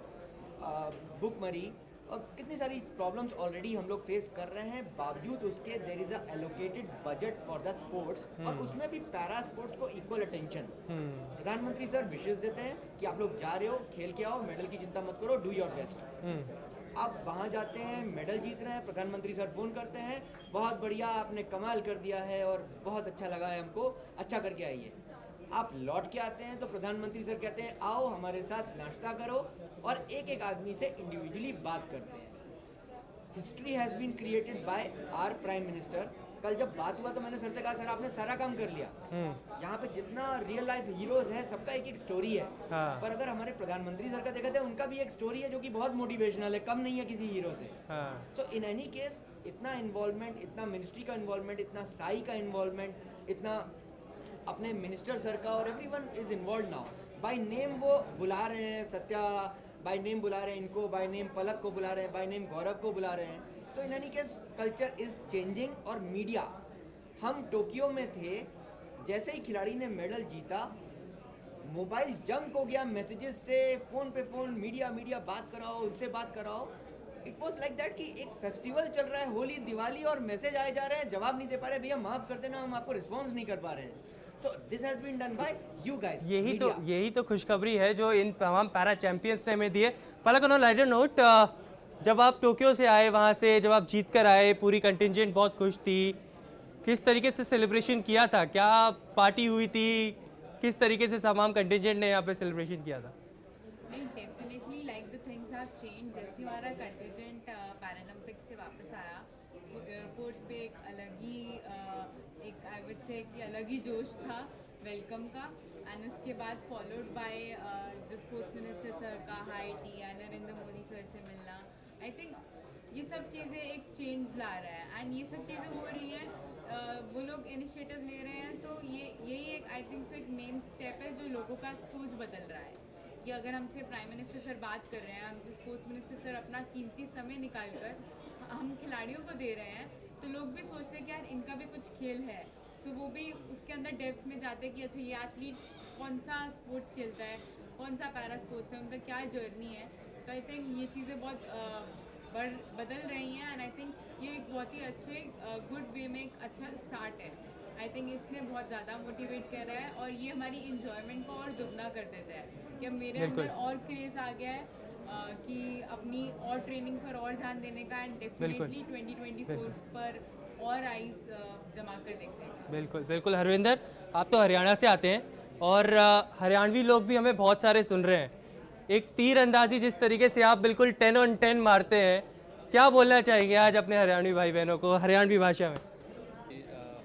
भुखमरी और कितनी सारी प्रॉब्लम्स ऑलरेडी हम लोग फेस कर रहे हैं, बावजूद उसके there is a allocated budget for the sports और उसमें भी पैरा स्पोर्ट्स को इक्वल अटेंशन। प्रधानमंत्री सर विशेष देते हैं कि आप लोग जा रहे हो, खेल के आओ, मेडल की चिंता मत करो, डू योर बेस्ट। आप वहाँ जाते हैं, मेडल जीत रहे हैं, प्रधानमंत्री सर फोन करते हैं, बहुत बढ़िया, आपने कमाल कर दिया है और बहुत अच्छा लगा है हमको, अच्छा करके आइए। आप लौट के आते हैं तो प्रधानमंत्री सर कहते हैं आओ हमारे साथ नाश्ता करो और एक एक आदमी से इंडिविजुअली बात करते हैं। History has been created by our prime minister. कल जब बात हुआ तो मैंने सर से कहा सर आपने सारा काम कर लिया, यहाँ पे जितना रियल लाइफ हीरोज है सबका एक एक स्टोरी है। पर अगर हमारे प्रधानमंत्री सर का देखा जाए उनका भी एक स्टोरी है जो कि बहुत मोटिवेशनल है, कम नहीं है किसी हीरो से। सो इन एनी केस इतना इन्वॉल्वमेंट, इतना मिनिस्ट्री का इन्वॉल्वमेंट, इतना साई का इन्वॉल्वमेंट, इतना अपने मिनिस्टर सर का, और everyone is involve now. By name वो बुला रहे हैं, सत्या बाय नेम बुला रहे हैं इनको, बाय नेम पलक को बुला रहे हैं, बाय नेम गौरव को बुला रहे हैं। तो in any case culture is changing. और मीडिया, हम टोक्यो में थे, जैसे ही खिलाड़ी ने मेडल जीता मोबाइल जंक हो गया मैसेजेस से, फोन पे फोन, मीडिया बात कराओ, उनसे बात कराओ। इट वॉज लाइक दैट कि एक फेस्टिवल चल रहा है, होली दिवाली, और मैसेज आए जा रहे हैं, जवाब नहीं दे पा रहे, भैया माफ कर देना हम आपको रिस्पॉन्स नहीं कर पा रहे हैं। So this has been done by you guys. यही तो खुशखबरी है जो इन तमाम पैरा चैंपियंस ने हमें दी है। पलक ऑन अ लाइटर नोट, जब आप टोक्यो से आए, वहाँ से जब आप जीत कर आए, पूरी कंटिजेंट बहुत खुश थी, किस तरीके से सेलिब्रेशन किया था? क्या पार्टी हुई थी? किस तरीके से तमाम कंटिजेंट ने यहाँ पे सेलिब्रेशन किया था? नहीं, definitely like the things have change. जैसे हमारा कंटिजेंट पैरालंपिक्स से वापस आया तो एयरपोर्ट पे एक अलग ही एक आई वुड से कि अलग ही जोश था वेलकम का। एंड उसके बाद फॉलोड बाय जो स्पोर्ट्स मिनिस्टर सर का high tea, Narendra Modi sir से मिलना, आई थिंक ये सब चीज़ें एक चेंज ला रहा है। एंड ये सब चीज़ें हो रही हैं, वो लोग इनिशिएटिव ले रहे हैं, तो यही एक आई थिंक सो एक मेन स्टेप है जो लोगों का सोच बदल रहा है कि अगर हमसे प्राइम मिनिस्टर सर बात कर रहे हैं, हमसे स्पोर्ट्स मिनिस्टर सर अपना कीमती समय निकाल कर हम खिलाड़ियों को दे रहे हैं, तो लोग भी सोचते हैं कि यार इनका भी कुछ खेल है। सो वो भी उसके अंदर डेप्थ में जाते हैं कि अच्छा ये एथलीट कौन सा स्पोर्ट्स खेलता है, कौन सा पैरा स्पोर्ट्स है, उनका क्या जर्नी है। तो आई थिंक ये चीज़ें बहुत बदल रही हैं एंड आई थिंक ये एक बहुत ही अच्छे गुड वे में एक अच्छा स्टार्ट है। आई थिंक इसने बहुत ज़्यादा मोटिवेट कर रहा है और ये हमारी इंजॉयमेंट को और दुगना कर देता है कि अब मेरे अंदर और क्रेज़ आ गया है कि अपनी और ट्रेनिंग पर और ध्यान देने का। एंड डेफिनेटली 2024 पर और आइज जमा कर देखते हैं। बिल्कुल हरविंदर, आप तो हरियाणा से आते हैं और हरियाणवी लोग भी हमें बहुत सारे सुन रहे हैं। एक तीर अंदाजी जिस तरीके से आप बिल्कुल 10 on 10 मारते हैं, क्या बोलना चाहेंगे आज अपने हरियाणवी भाई बहनों को हरियाणवी भाषा में?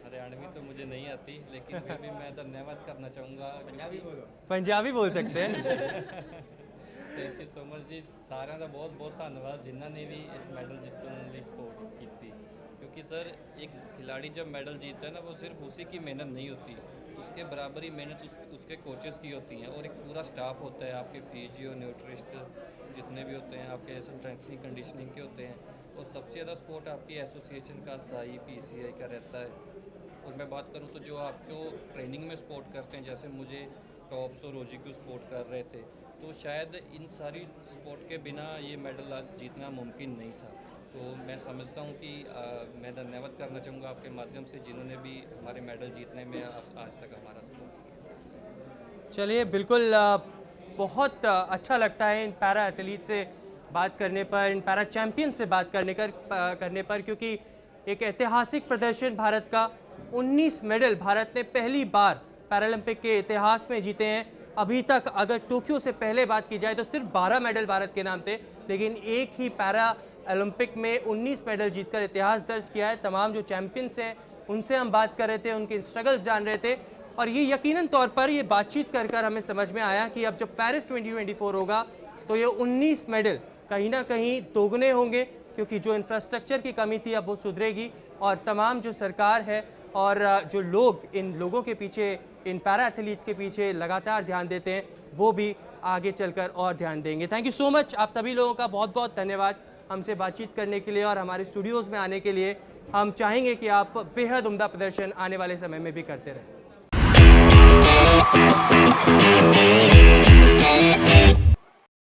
हरियाणवी तो मुझे नहीं आती, लेकिन फिर भी मैं धन्यवाद करना चाहूँगा। पंजाबी बोल सकते हैं। ਥੈਂਕ ਯੂ ਸੋ ਮਚ ਜੀ, ਸਾਰਿਆਂ ਦਾ ਬਹੁਤ ਬਹੁਤ ਧੰਨਵਾਦ ਜਿਨ੍ਹਾਂ ਨੇ ਵੀ ਇਸ ਮੈਡਲ ਜਿੱਤਣ ਲਈ ਸਪੋर्ट ਕੀਤੀ। क्योंकि सर एक खिलाड़ी जब मेडल जीतता है ना, वो सिर्फ उसी की मेहनत नहीं होती, उसके बराबर ही मेहनत उसके कोचेस की होती हैं और एक पूरा स्टाफ होता है, आपके फिजियो न्यूट्रिस्ट जितने भी होते हैं, आपके स्ट्रेंथनिंग कंडीशनिंग के होते हैं, और सबसे ज़्यादा सपोर्ट आपकी एसोसिएशन का साई PCI का रहता है। और मैं बात करूँ तो जो आपको ट्रेनिंग में सपोर्ट करते हैं, जैसे मुझे टॉप्स और OGQ सपोर्ट कर रहे थे, तो शायद इन सारी सपोर्ट के बिना ये मेडल जीतना मुमकिन नहीं था। तो मैं समझता हूँ कि मैं धन्यवाद करना चाहूँगा आपके माध्यम से जिन्होंने भी हमारे मेडल जीतने में आज तक हमारा सपोर्ट किया। चलिए, बिल्कुल बहुत अच्छा लगता है इन पैरा एथलीट से बात करने पर, इन पैरा चैंपियन से बात करने पर, क्योंकि एक ऐतिहासिक प्रदर्शन भारत का। 19 मेडल भारत ने पहली बार पैरालंपिक के इतिहास में जीते हैं। अभी तक अगर टोक्यो से पहले बात की जाए तो सिर्फ 12 मेडल भारत के नाम थे, लेकिन एक ही पैरा ओलंपिक में 19 मेडल जीतकर इतिहास दर्ज किया है। तमाम जो चैंपियंस हैं उनसे हम बात कर रहे थे, उनके स्ट्रगल्स जान रहे थे, और ये यकीनन तौर पर ये बातचीत कर हमें समझ में आया कि अब जब पेरिस 2024 होगा तो ये 19 मेडल कहीं ना कहीं दोगुने होंगे, क्योंकि जो इंफ्रास्ट्रक्चर की कमी थी अब वो सुधरेगी, और तमाम जो सरकार है और जो लोग इन लोगों के पीछे, इन पैरा एथलीट्स के पीछे लगातार ध्यान देते हैं, वो भी आगे चलकर और ध्यान देंगे। थैंक यू सो मच, आप सभी लोगों का बहुत बहुत धन्यवाद हमसे बातचीत करने के लिए और हमारे स्टूडियोज़ में आने के लिए। हम चाहेंगे कि आप बेहद उम्दा प्रदर्शन आने वाले समय में भी करते रहें।